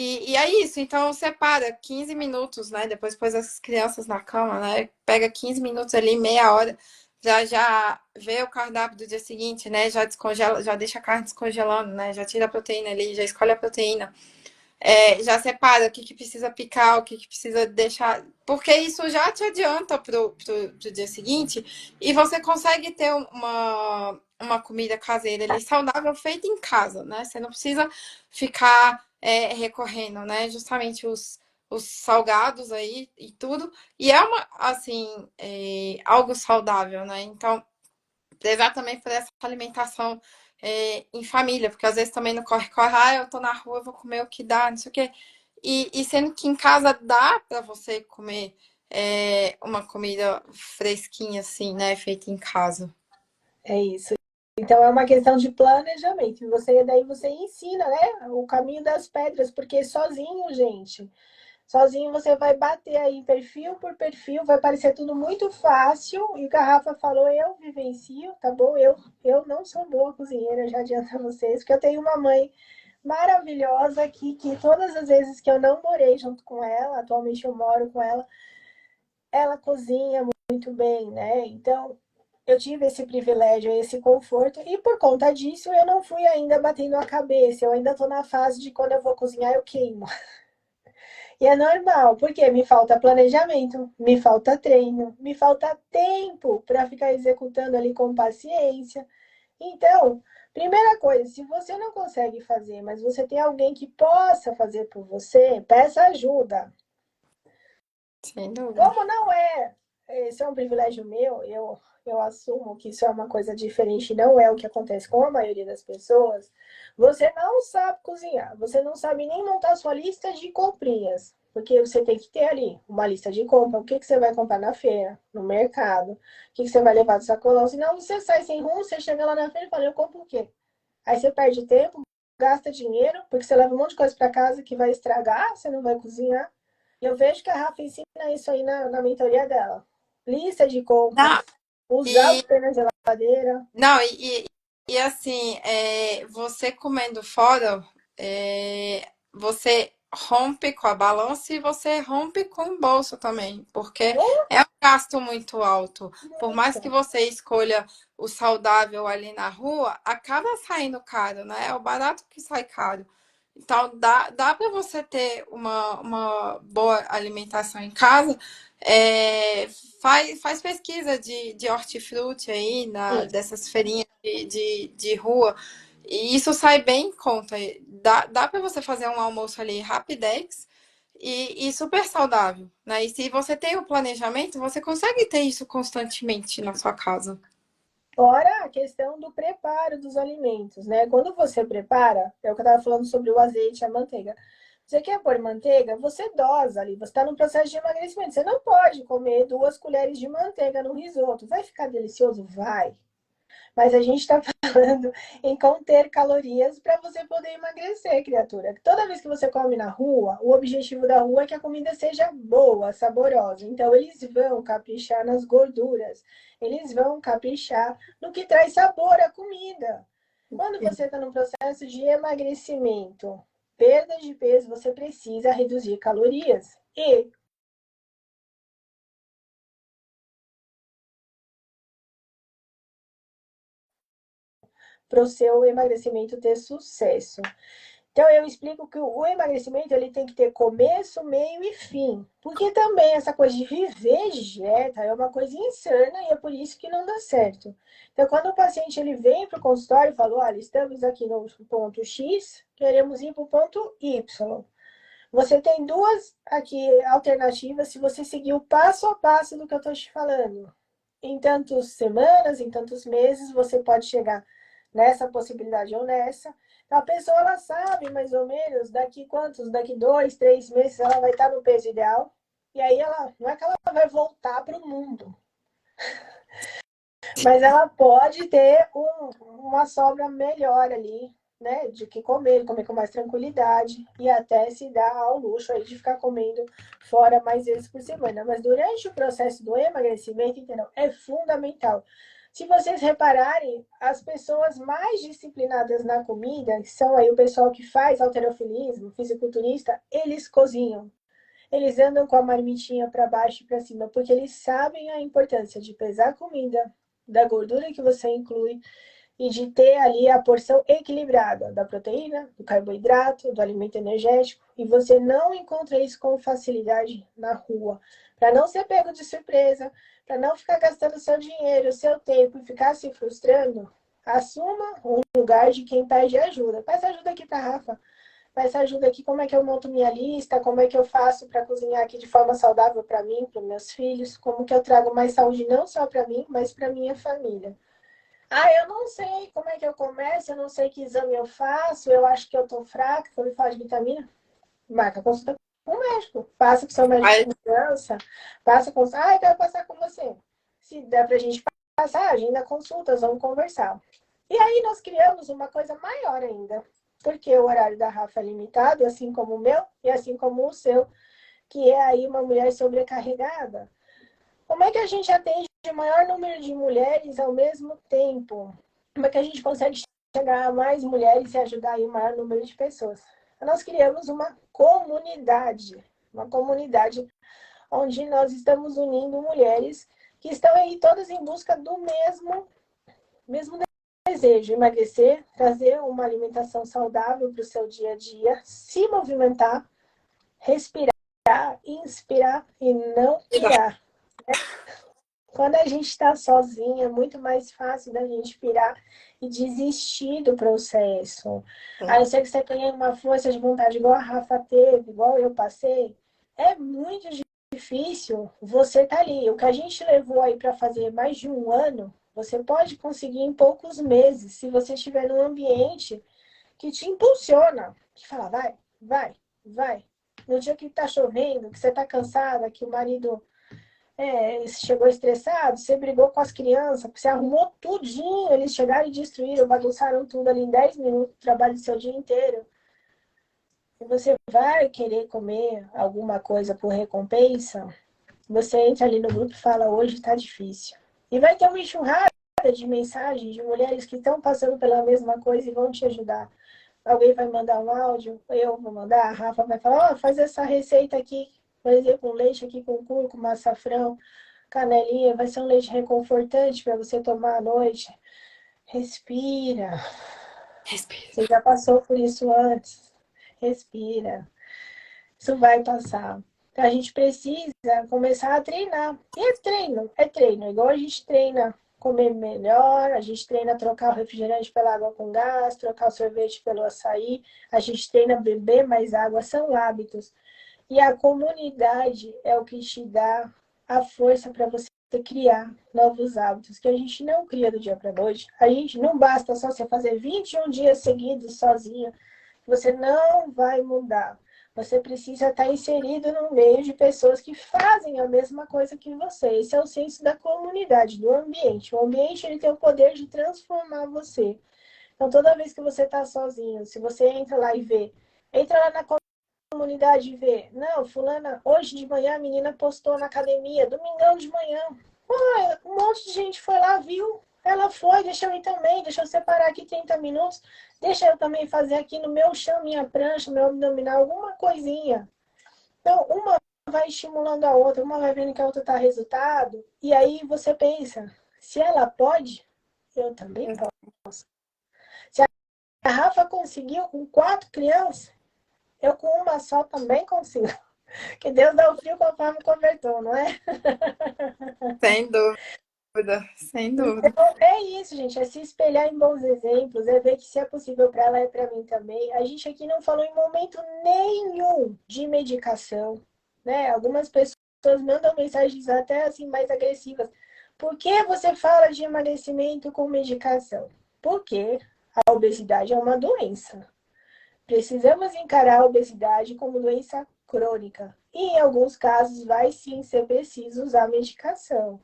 E é isso, então separa 15 minutos, né? Depois pôs as crianças na cama, né? Pega 15 minutos ali, meia hora, já vê o cardápio do dia seguinte, né? Já descongela, já deixa a carne descongelando, né? Já tira a proteína ali, já escolhe a proteína. Já separa o que, que precisa picar, o que, que precisa deixar. Porque isso já te adianta pro dia seguinte e você consegue ter uma comida caseira ali saudável feita em casa, né? Você não precisa ficar recorrendo, né? Justamente os salgados aí e tudo. E é uma, assim, algo saudável, né? Então, exatamente por essa alimentação em família, porque às vezes também no corre-corre, eu tô na rua, eu vou comer o que dá, não sei o quê. E sendo que em casa dá para você comer uma comida fresquinha, assim, né? Feita em casa. É isso. Então é uma questão de planejamento. Você daí você ensina, né, o caminho das pedras, porque sozinho, gente, sozinho você vai bater aí perfil por perfil, vai parecer tudo muito fácil. E o Garrafa falou, eu vivencio, tá bom? Eu não sou boa cozinheira, já adianto a vocês, porque eu tenho uma mãe maravilhosa aqui, que todas as vezes que eu não morei junto com ela, atualmente eu moro com ela cozinha muito bem, né? Então, eu tive esse privilégio, esse conforto, e por conta disso eu não fui ainda batendo a cabeça. Eu ainda estou na fase de quando eu vou cozinhar, eu queimo. E é normal, porque me falta planejamento, me falta treino, me falta tempo para ficar executando ali com paciência. Então, primeira coisa, se você não consegue fazer, mas você tem alguém que possa fazer por você, peça ajuda. Sem dúvida. Como não é, esse é um privilégio meu, eu assumo que isso é uma coisa diferente, não é o que acontece com a maioria das pessoas. Você não sabe cozinhar, você não sabe nem montar sua lista de comprinhas, porque você tem que ter ali uma lista de compra, o que, que você vai comprar na feira, no mercado, o que, que você vai levar do sacolão, senão você sai sem rumo, você chega lá na feira e fala, eu compro o quê? Aí você perde tempo, gasta dinheiro, porque você leva um monte de coisa para casa que vai estragar, você não vai cozinhar. E eu vejo que a Rafa ensina isso aí na mentoria dela. Lista de Não, compras, usar o e, que tem na geladeira. não, e assim, você comendo fora, você rompe com a balança e você rompe com o bolso também, porque Oh, é um gasto muito alto. Por mais que muito. você escolha o saudável ali na rua, acaba saindo caro, né? É o barato que sai caro. Então, dá para você ter uma boa alimentação em casa. É, faz pesquisa de hortifruti aí, dessas feirinhas de rua, e isso sai bem em conta. Dá para você fazer um almoço ali rapidex e super saudável, né? E se você tem o planejamento, você consegue ter isso constantemente na sua casa. Fora a questão do preparo dos alimentos, né? Quando você prepara, é o que eu estava falando sobre o azeite e a manteiga. Você quer pôr manteiga? Você dosa ali. Você está no processo de emagrecimento. Você não pode comer 2 colheres de manteiga no risoto. Vai ficar delicioso? Vai. Mas a gente está falando em conter calorias para você poder emagrecer, criatura. Toda vez que você come na rua, o objetivo da rua é que a comida seja boa, saborosa. Então, eles vão caprichar nas gorduras, eles vão caprichar no que traz sabor à comida. Quando você está num processo de emagrecimento, perda de peso, você precisa reduzir calorias. E para o seu emagrecimento ter sucesso. Então eu explico que o emagrecimento ele tem que ter começo, meio e fim. Porque também essa coisa de viver de dieta é uma coisa insana e é por isso que não dá certo. Então quando o paciente ele vem para o consultório e fala, olha, estamos aqui no ponto X, queremos ir para o ponto Y. Você tem duas aqui alternativas se você seguir o passo a passo do que eu estou te falando. Em tantas semanas, em tantos meses, você pode chegar nessa possibilidade ou nessa. Então, a pessoa ela sabe mais ou menos daqui quantos, daqui 2, 3 meses ela vai estar no peso ideal. E aí ela não é que ela vai voltar para o mundo, mas ela pode ter uma sobra melhor ali, né? De que comer com mais tranquilidade e até se dar ao luxo aí de ficar comendo fora mais vezes por semana. Mas durante o processo do emagrecimento, entendeu? É fundamental. Se vocês repararem, as pessoas mais disciplinadas na comida, que são aí o pessoal que faz halterofilismo, fisiculturista, eles cozinham. Eles andam com a marmitinha para baixo e para cima, porque eles sabem a importância de pesar a comida, da gordura que você inclui e de ter ali a porção equilibrada da proteína, do carboidrato, do alimento energético. E você não encontra isso com facilidade na rua. Para não ser pego de surpresa, para não ficar gastando seu dinheiro, seu tempo e ficar se frustrando, assuma um lugar de quem pede ajuda. Peça ajuda aqui para a Rafa. Peça ajuda aqui como é que eu monto minha lista, como é que eu faço para cozinhar aqui de forma saudável para mim, para os meus filhos, como que eu trago mais saúde não só para mim, mas para minha família. Ah, eu não sei como é que eu começo, eu não sei que exame eu faço, eu acho que eu tô fraca, quando eu falo de vitamina, marca consulta com o médico. Passa com o seu médico de Aí, confiança, passa com... Ah, eu quero passar com você. Se der pra gente passar, agenda consultas, vamos conversar. E aí nós criamos uma coisa maior ainda, porque o horário da Rafa é limitado, assim como o meu e assim como o seu, que é aí uma mulher sobrecarregada. Como é que a gente atende o maior número de mulheres ao mesmo tempo? Como é que a gente consegue chegar a mais mulheres e ajudar aí o maior número de pessoas? Nós criamos uma comunidade onde nós estamos unindo mulheres que estão aí todas em busca do mesmo desejo, emagrecer, trazer uma alimentação saudável para o seu dia a dia, se movimentar, respirar, inspirar e não pirar. Quando a gente está sozinha, é muito mais fácil da gente pirar e desistir do processo. A não ser que você tenha uma força de vontade igual a Rafa teve, igual eu passei, é muito difícil você estar ali. O que a gente levou aí para fazer mais de um ano, você pode conseguir em poucos meses, se você estiver num ambiente que te impulsiona, que fala, vai, vai, vai. No dia que está chovendo, que você está cansada, que o marido chegou estressado, você brigou com as crianças, você arrumou tudinho, eles chegaram e destruíram, bagunçaram tudo ali em 10 minutos, trabalho do seu dia inteiro. E você vai querer comer alguma coisa por recompensa, você entra ali no grupo e fala, hoje tá difícil. E vai ter uma enxurrada de mensagens de mulheres que estão passando pela mesma coisa e vão te ajudar. Alguém vai mandar um áudio, eu vou mandar, a Rafa vai falar, faz essa receita aqui, por exemplo, um leite aqui com cúrcuma, açafrão, canelinha, vai ser um leite reconfortante para você tomar à noite. Respira. respira. Você já passou por isso antes. Respira. Isso vai passar. Então, a gente precisa começar a treinar. E é treino. Igual a gente treina comer melhor, a gente treina trocar o refrigerante pela água com gás, trocar o sorvete pelo açaí, a gente treina beber mais água, são hábitos. E a comunidade é o que te dá a força para você criar novos hábitos, que a gente não cria do dia para a noite. A gente não basta só você fazer 21 dias seguidos sozinha, você não vai mudar. Você precisa estar inserido no meio de pessoas que fazem a mesma coisa que você. Esse é o senso da comunidade, do ambiente. O ambiente ele tem o poder de transformar você. Então, toda vez que você está sozinho, se você entra lá e vê, entra lá na comunidade ver. Não, fulana, hoje de manhã a menina postou na academia, domingão de manhã. Um monte de gente foi lá, viu? Ela foi, deixa eu ir também, deixa eu separar aqui 30 minutos, deixa eu também fazer aqui no meu chão, minha prancha, meu abdominal, alguma coisinha. Então, uma vai estimulando a outra, uma vai vendo que a outra está resultado, e aí você pensa, se ela pode, eu também posso. Se a Rafa conseguiu com 4 crianças, eu com uma só também consigo. Que Deus dá o frio conforme o cobertor, não é? Sem dúvida, sem dúvida. Então, é isso, gente. É se espelhar em bons exemplos, é ver que se é possível para ela, é para mim também. A gente aqui não falou em momento nenhum de medicação, né? Algumas pessoas mandam mensagens até assim mais agressivas. Por que você fala de emagrecimento com medicação? Porque a obesidade é uma doença. Precisamos encarar a obesidade como doença crônica. E, em alguns casos, vai sim ser preciso usar medicação.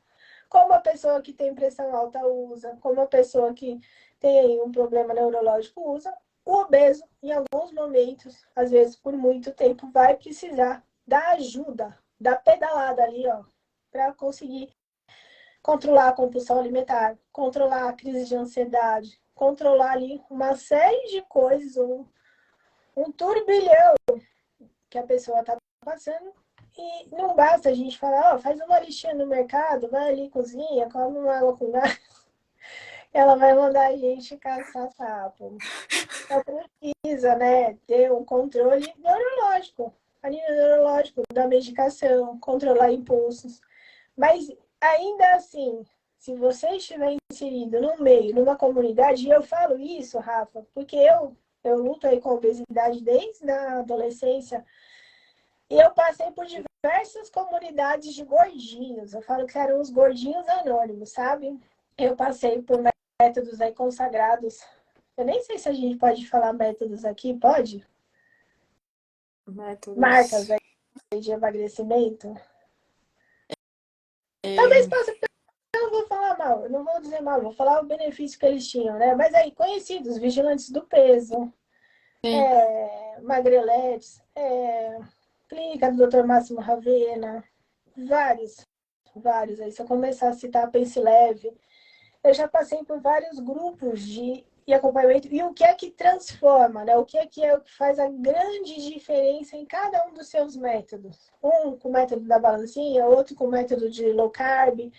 Como a pessoa que tem pressão alta usa, como a pessoa que tem um problema neurológico usa, o obeso, em alguns momentos, às vezes por muito tempo, vai precisar da ajuda, da pedalada ali, ó, para conseguir controlar a compulsão alimentar, controlar a crise de ansiedade, controlar ali uma série de coisas, um turbilhão que a pessoa está passando. E não basta a gente falar, ó, faz uma listinha no mercado, vai ali, cozinha, come uma água com gás. Ela vai mandar a gente caçar sapo. Então precisa, né, ter um controle neurológico, a nível neurológico da medicação, controlar impulsos. Mas ainda assim, se você estiver inserido no meio, numa comunidade, e eu falo isso, Rafa, porque eu luto aí com a obesidade desde a adolescência, e eu passei por diversas comunidades de gordinhos. Eu falo que eram os gordinhos anônimos, sabe? Eu passei por métodos aí consagrados. Eu nem sei se a gente pode falar métodos aqui, pode? Marcas Métodos. aí de emagrecimento. Talvez É, possa, eu não vou falar mal, eu não vou dizer mal, vou falar o benefício que eles tinham, né? Mas aí, conhecidos, vigilantes do peso, sim. Magreletes, clínica do Dr. Máximo Ravena, vários, vários. Aí, se eu começar a citar a Pense Leve, eu já passei por vários grupos de acompanhamento. E o que transforma, né? O que faz a grande diferença em cada um dos seus métodos? Um com o método da balancinha, outro com o método de low carb.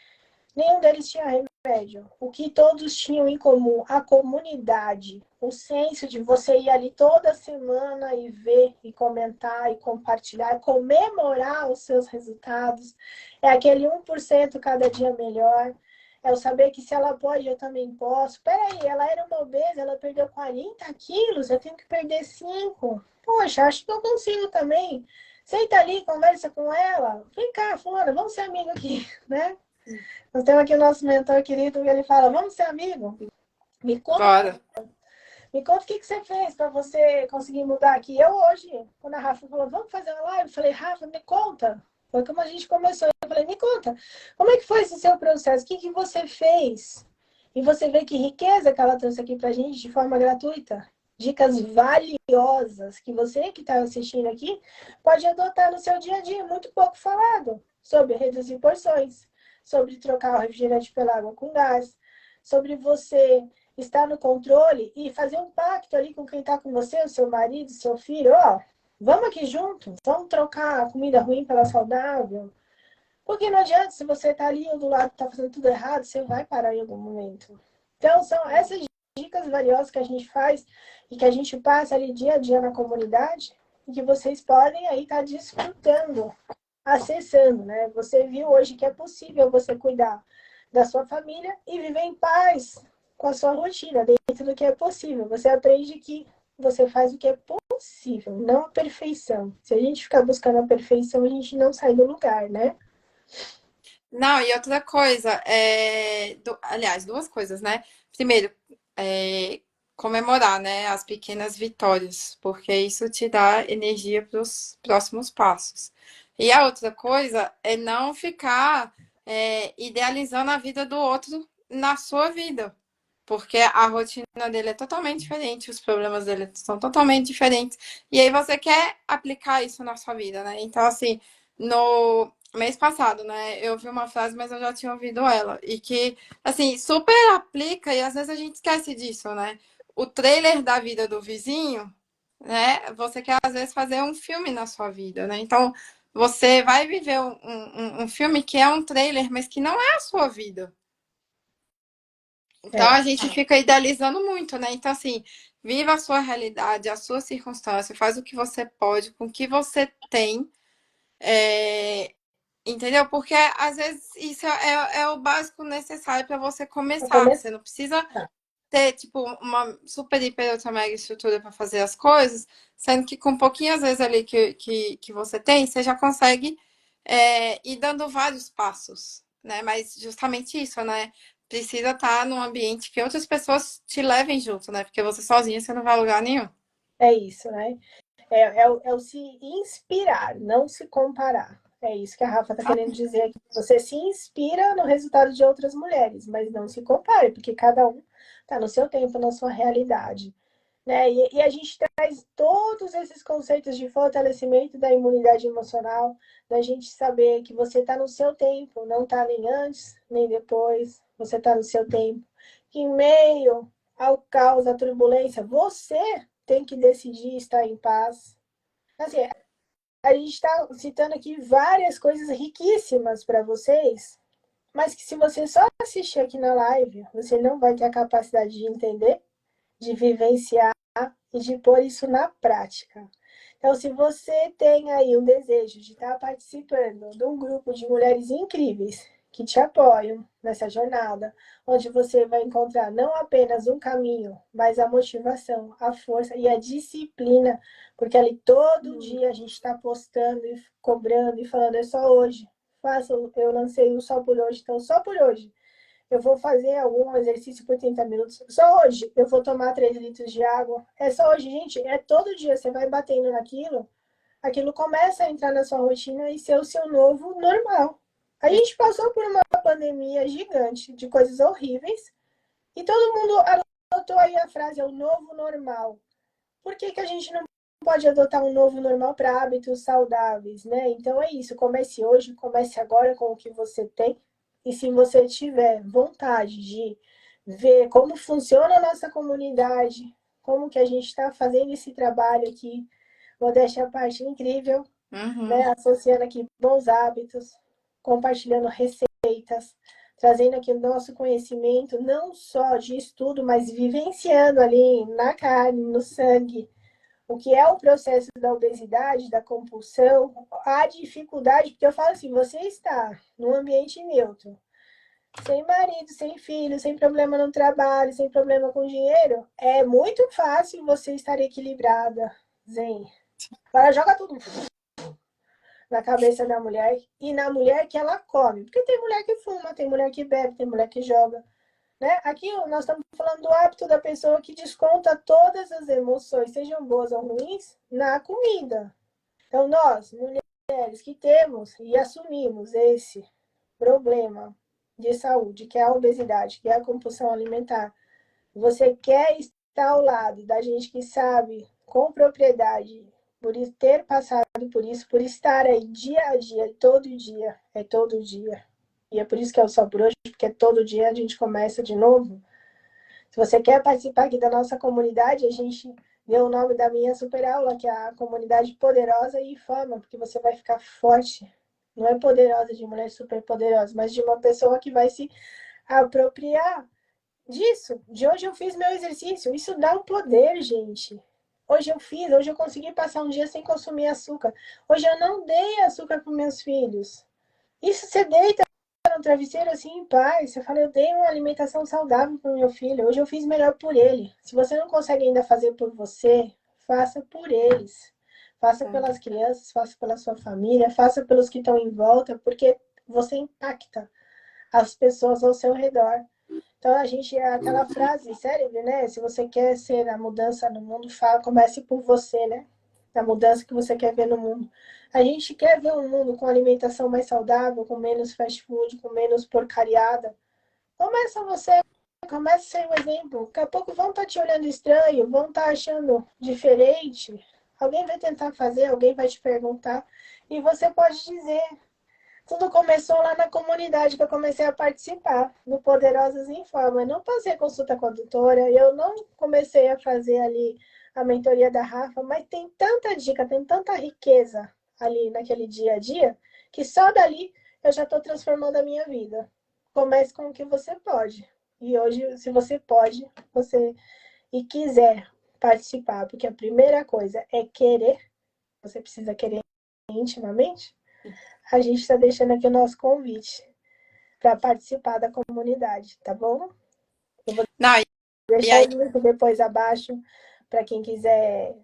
Nenhum deles tinha remédio. O que todos tinham em comum? A comunidade. O senso de você ir ali toda semana e ver, e comentar, e compartilhar, comemorar os seus resultados. É aquele 1% cada dia melhor. É o saber que se ela pode, eu também posso. Peraí, ela era uma obesa, ela perdeu 40 quilos, eu tenho que perder 5. Poxa, acho que eu consigo também. Senta ali, conversa com ela. Vem cá, fulana, vamos ser amigo aqui, né? Nós temos aqui o nosso mentor querido, e ele fala, vamos ser amigo? Me conta, Bora. me conta o que você fez para você conseguir mudar aqui. Eu hoje, quando a Rafa falou, vamos fazer uma live, eu falei, Rafa, me conta. Foi como a gente começou. Eu falei, me conta, como é que foi esse seu processo? O que você fez? E você vê que riqueza que ela trouxe aqui para a gente de forma gratuita. Dicas valiosas que você que está assistindo aqui pode adotar no seu dia a dia. Muito pouco falado sobre reduzir porções, sobre trocar o refrigerante pela água com gás, sobre você estar no controle e fazer um pacto ali com quem está com você, o seu marido, seu filho, ó, vamos aqui junto, vamos trocar a comida ruim pela saudável. Porque não adianta, se você está ali do lado que está fazendo tudo errado, você vai parar em algum momento. Então, são essas dicas valiosas que a gente faz e que a gente passa ali dia a dia na comunidade e que vocês podem aí estar desfrutando, acessando, né? Você viu hoje que é possível você cuidar da sua família e viver em paz com a sua rotina, dentro do que é possível. Você aprende que você faz o que é possível, não a perfeição. Se a gente ficar buscando a perfeição, a gente não sai do lugar, né? Não, e outra coisa, aliás, duas coisas, né? Primeiro, é, comemorar, né, as pequenas vitórias, porque isso te dá energia para os próximos passos. E a outra coisa é não ficar idealizando a vida do outro na sua vida, porque a rotina dele é totalmente diferente, os problemas dele são totalmente diferentes, e aí você quer aplicar isso na sua vida, né? Então, assim, no mês passado, né, eu vi uma frase, mas eu já tinha ouvido ela, e que, assim, super aplica, e às vezes a gente esquece disso, né? O trailer da vida do vizinho, né? Você quer, às vezes, fazer um filme na sua vida, né? Então, você vai viver um filme que é um trailer, mas que não é a sua vida. Então É, a gente fica idealizando muito, né? Então, assim, viva a sua realidade, a sua circunstância, faz o que você pode, com o que você tem, entendeu? Porque às vezes isso é o básico necessário para você vou começar. começar. Você não precisa ter, tipo, uma super, hiper, ultra, mega estrutura para fazer as coisas, sendo que com pouquinhas vezes ali que você tem, você já consegue ir dando vários passos, né? Mas justamente isso, né? Precisa estar num ambiente que outras pessoas te levem junto, né? Porque você sozinha, você não vai a lugar nenhum. É isso, né? É o se inspirar, não se comparar. É isso que a Rafa está querendo dizer aqui. Você se inspira no resultado de outras mulheres, mas não se compare, porque cada um está no seu tempo, na sua realidade. né? E a gente traz todos esses conceitos de fortalecimento da imunidade emocional, da gente saber que você está no seu tempo, não está nem antes, nem depois, você está no seu tempo. Que em meio ao caos, à turbulência, você tem que decidir estar em paz. Assim, a gente está citando aqui várias coisas riquíssimas para vocês, mas que se você só assistir aqui na live, você não vai ter a capacidade de entender, de vivenciar e de pôr isso na prática. Então, se você tem aí um desejo de estar participando de um grupo de mulheres incríveis que te apoiam nessa jornada, onde você vai encontrar não apenas um caminho, mas a motivação, a força e a disciplina, porque ali todo dia a gente está postando e cobrando e falando, é só hoje. Faça, eu lancei o só por hoje, então só por hoje eu vou fazer algum exercício por 30 minutos. Só hoje eu vou tomar 3 litros de água. É só hoje, gente. É todo dia. Você vai batendo naquilo, aquilo começa a entrar na sua rotina e ser o seu novo normal. A gente passou por uma pandemia gigante de coisas horríveis e todo mundo adotou aí a frase, é o novo normal. Por que, que a gente não pode adotar um novo normal para hábitos saudáveis, né? Então é isso, comece hoje, comece agora com o que você tem. E se você tiver vontade de ver como funciona a nossa comunidade, como que a gente está fazendo esse trabalho aqui, modéstia à parte, incrível, né? Uhum. Associando aqui bons hábitos, compartilhando receitas, trazendo aqui o nosso conhecimento, não só de estudo, mas vivenciando ali na carne, no sangue, o que é o processo da obesidade, da compulsão, a dificuldade, porque eu falo assim, você está num ambiente neutro, sem marido, sem filho, sem problema no trabalho, sem problema com dinheiro, é muito fácil você estar equilibrada, zen. Agora joga tudo na cabeça da mulher e na mulher que ela come. Porque tem mulher que fuma, tem mulher que bebe, tem mulher que joga. Né? Aqui nós estamos falando do hábito da pessoa que desconta todas as emoções, sejam boas ou ruins, na comida. Então, nós, mulheres que temos e assumimos esse problema de saúde, que é a obesidade, que é a compulsão alimentar, você quer estar ao lado da gente que sabe com propriedade, por ter passado por isso, por estar aí dia a dia, todo dia, é todo dia. E é por isso que é o Só por Hoje, porque todo dia a gente começa de novo. Se você quer participar aqui da nossa comunidade, a gente deu o nome da minha super aula, que é a comunidade poderosa e fama, porque você vai ficar forte. Não é poderosa de mulher super poderosa, mas de uma pessoa que vai se apropriar disso. De hoje eu fiz meu exercício. Isso dá um poder, gente. Hoje eu fiz, hoje eu consegui passar um dia sem consumir açúcar. Hoje eu não dei açúcar para meus filhos. Isso você deita no travesseiro assim em paz. Você fala, eu dei uma alimentação saudável para o meu filho. Hoje eu fiz melhor por ele. Se você não consegue ainda fazer por você, faça por eles. Faça pelas crianças, faça pela sua família, faça pelos que estão em volta, porque você impacta as pessoas ao seu redor. Então a gente, aquela frase célebre, né? Se você quer ser a mudança no mundo, fala, comece por você, né? A mudança que você quer ver no mundo. A gente quer ver um mundo com alimentação mais saudável, com menos fast food, com menos porcariada. Começa você, começa a ser um exemplo. Daqui a pouco vão estar te olhando estranho, vão estar achando diferente. Alguém vai tentar fazer, alguém vai te perguntar. E você pode dizer, tudo começou lá na comunidade que eu comecei a participar, no Poderosas em Forma. Eu não passei consulta com a doutora, eu não comecei a fazer ali a mentoria da Rafa, mas tem tanta dica, tem tanta riqueza ali naquele dia a dia, que só dali eu já estou transformando a minha vida. Comece com o que você pode. E hoje, se você pode, você e quiser participar, porque a primeira coisa é querer, você precisa querer intimamente, a gente está deixando aqui o nosso convite para participar da comunidade, tá bom? Eu vou Não, e deixar aí, o link depois abaixo para quem quiser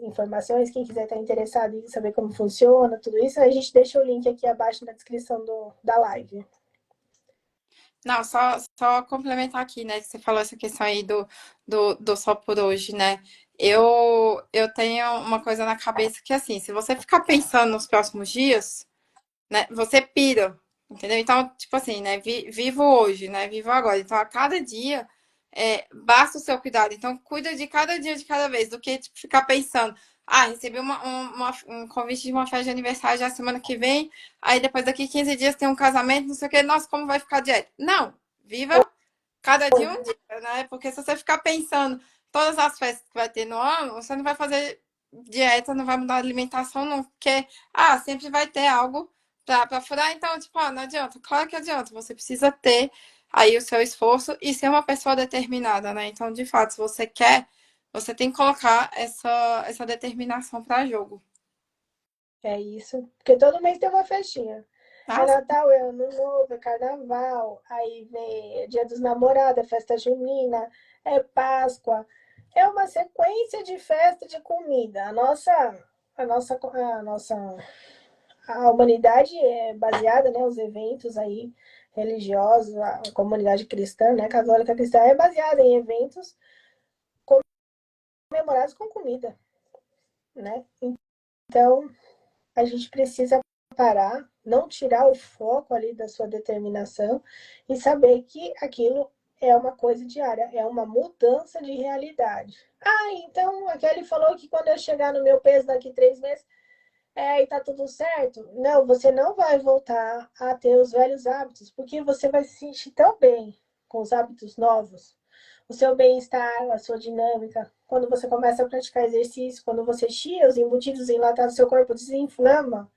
informações, quem quiser estar interessado em saber como funciona, tudo isso, a gente deixa o link aqui abaixo na descrição da live. não, só complementar aqui, né? Que você falou essa questão aí do só por hoje, né? Eu tenho uma coisa na cabeça que, assim, se você ficar pensando nos próximos dias, né? Você pira, entendeu? Então, tipo assim, né? Vivo hoje, né? Vivo agora. Então, a cada dia basta o seu cuidado. Então, cuida de cada dia de cada vez, do que tipo, ficar pensando. Ah, recebi um convite de uma festa de aniversário já semana que vem, aí depois daqui 15 dias tem um casamento, não sei o que, nossa, como vai ficar a dieta? Não, viva cada dia um dia, né? Porque se você ficar pensando todas as festas que vai ter no ano, você não vai fazer dieta, não vai mudar a alimentação, não, porque, sempre vai ter algo pra furar, então, tipo, não adianta. Claro que adianta, você precisa ter aí o seu esforço e ser uma pessoa determinada, né? Então, de fato, se você quer, você tem que colocar essa determinação para jogo. É isso. Porque todo mês tem uma festinha. É Tá? Natal, é Ano Novo, é Carnaval, aí vem Dia dos Namorados, é festa junina, é Páscoa. É uma sequência de festa de comida. A humanidade é baseada, né, os eventos aí religiosos, a comunidade cristã, né, católica cristã é baseada em eventos comemorados com comida, né? Então, a gente precisa parar, não tirar o foco ali da sua determinação e saber que aquilo é uma coisa diária, é uma mudança de realidade. Então a Kelly falou que quando eu chegar no meu peso daqui 3 meses, e tá tudo certo. Não, você não vai voltar a ter os velhos hábitos, porque você vai se sentir tão bem com os hábitos novos. O seu bem-estar, a sua dinâmica. Quando você começa a praticar exercício, quando você tira os embutidos enlatados do seu corpo, desinflama,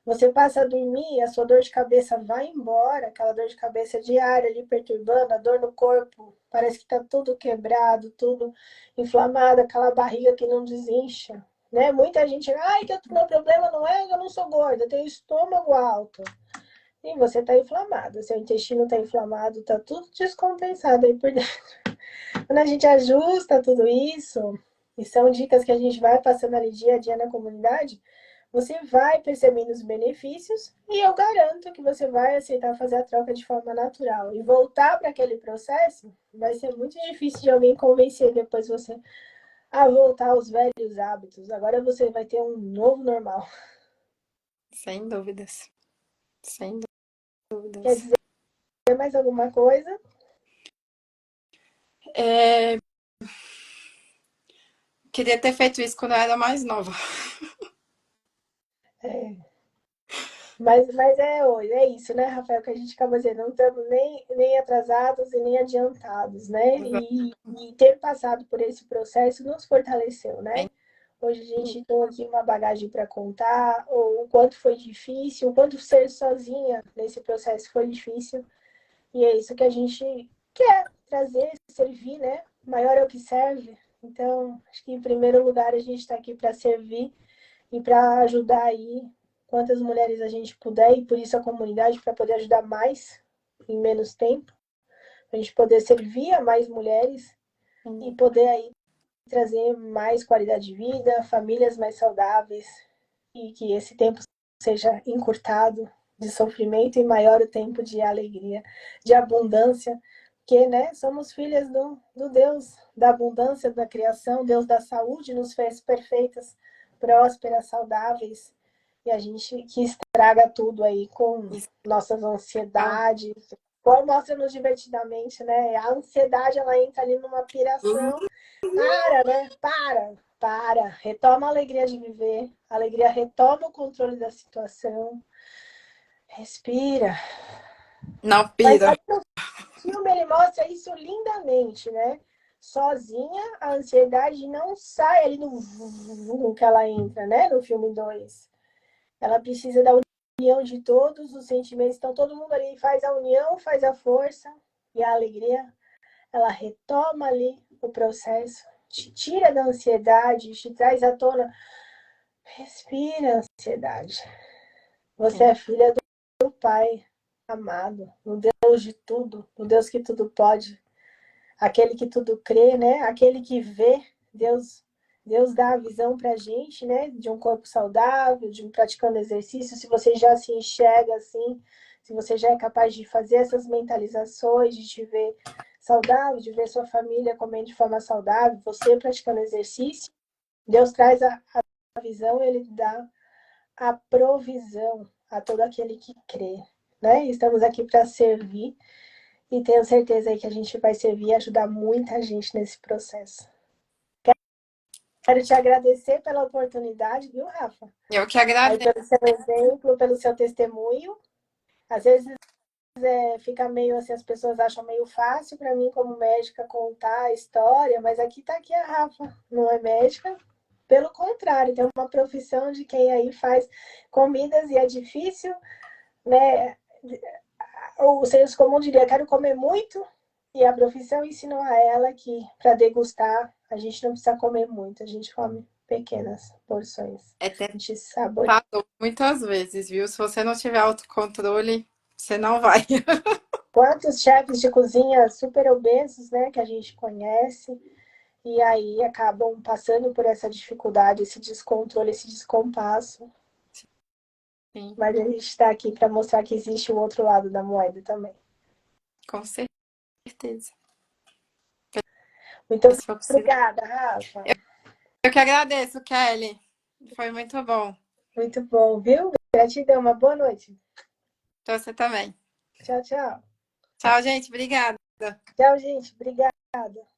você passa a dormir, a sua dor de cabeça vai embora, aquela dor de cabeça diária ali perturbando, a dor no corpo, parece que tá tudo quebrado, tudo inflamado, aquela barriga que não desincha, né? Muita gente, que o meu problema não é que eu não sou gorda, eu tenho estômago alto. E você tá inflamado, seu intestino tá inflamado, tá tudo descompensado aí por dentro. Quando a gente ajusta tudo isso, e são dicas que a gente vai passando ali dia a dia na comunidade, você vai percebendo os benefícios e eu garanto que você vai aceitar fazer a troca de forma natural. E voltar para aquele processo vai ser muito difícil de alguém convencer depois você a voltar aos velhos hábitos. Agora você vai ter um novo normal. Sem dúvidas. Sem Quer dúvidas. dizer mais alguma coisa? É, queria ter feito isso quando eu era mais nova. É. Mas é isso, né, Rafael, que a gente acaba dizendo, não estamos nem atrasados e nem adiantados, né? E ter passado por esse processo nos fortaleceu, né? Hoje a gente tem aqui uma bagagem para contar, ou o quanto foi difícil, o quanto ser sozinha nesse processo foi difícil. E é isso que a gente quer trazer, servir, né? Maior é o que serve. Então, acho que em primeiro lugar a gente está aqui para servir e para ajudar aí quantas mulheres a gente puder, e por isso a comunidade, para poder ajudar mais em menos tempo, a gente poder servir a mais mulheres e poder aí trazer mais qualidade de vida, famílias mais saudáveis e que esse tempo seja encurtado de sofrimento e maior o tempo de alegria, de abundância, que, né, somos filhas do Deus da abundância, da criação, Deus da saúde, nos fez perfeitas, prósperas, saudáveis, e a gente que estraga tudo aí com Isso. nossas ansiedades, como mostra-nos divertidamente, né? A ansiedade, ela entra ali numa piração. Para, né? Para. Retoma a alegria de viver. A alegria retoma o controle da situação. Respira. Não Mas pira. o filme, ele mostra isso lindamente, né? Sozinha, a ansiedade não sai ali no que ela entra, né? No filme 2. Ela precisa da união de todos os sentimentos. Então, todo mundo ali faz a união, faz a força. E a alegria, ela retoma ali o processo, te tira da ansiedade, te traz à tona. Respira, ansiedade. Você Sim. é filha do Pai amado, no Deus de tudo, no Deus que tudo pode, aquele que tudo crê, né? Aquele que vê. Deus dá a visão para a gente, né? De um corpo saudável, de um praticando exercício. Se você já se enxerga assim, se você já é capaz de fazer essas mentalizações, de te ver saudável, de ver sua família comendo de forma saudável, você praticando exercício, Deus traz a visão, ele dá a provisão a todo aquele que crê, né? Estamos aqui para servir E tenho certeza aí que a gente vai servir e ajudar muita gente nesse processo. Quero te agradecer pela oportunidade, viu, Rafa? Eu que Aí agradeço. pelo seu exemplo, pelo seu testemunho. Às vezes fica meio assim, as pessoas acham meio fácil para mim como médica contar a história, mas aqui tá aqui a Rafa, não é médica, pelo contrário, tem uma profissão de quem aí faz comidas e é difícil, né? O senso comum diria, quero comer muito, e a profissão ensinou a ela que para degustar a gente não precisa comer muito, a gente come pequenas porções. É A gente saboreia. tentador muitas vezes, viu? Se você não tiver autocontrole, você não vai. Quantos chefes de cozinha super obesos, né, que a gente conhece, e aí acabam passando por essa dificuldade, esse descontrole, esse descompasso. Sim, Mas a gente está aqui para mostrar que existe o outro lado da moeda também. com certeza. Muito Se for possível. obrigada, Rafa. Eu que agradeço, Kelly. Foi muito bom. Muito bom, viu? Gratidão, uma boa noite. Pra você também. Tchau, tchau. Tchau, gente. Obrigada. Tchau, gente. Obrigada.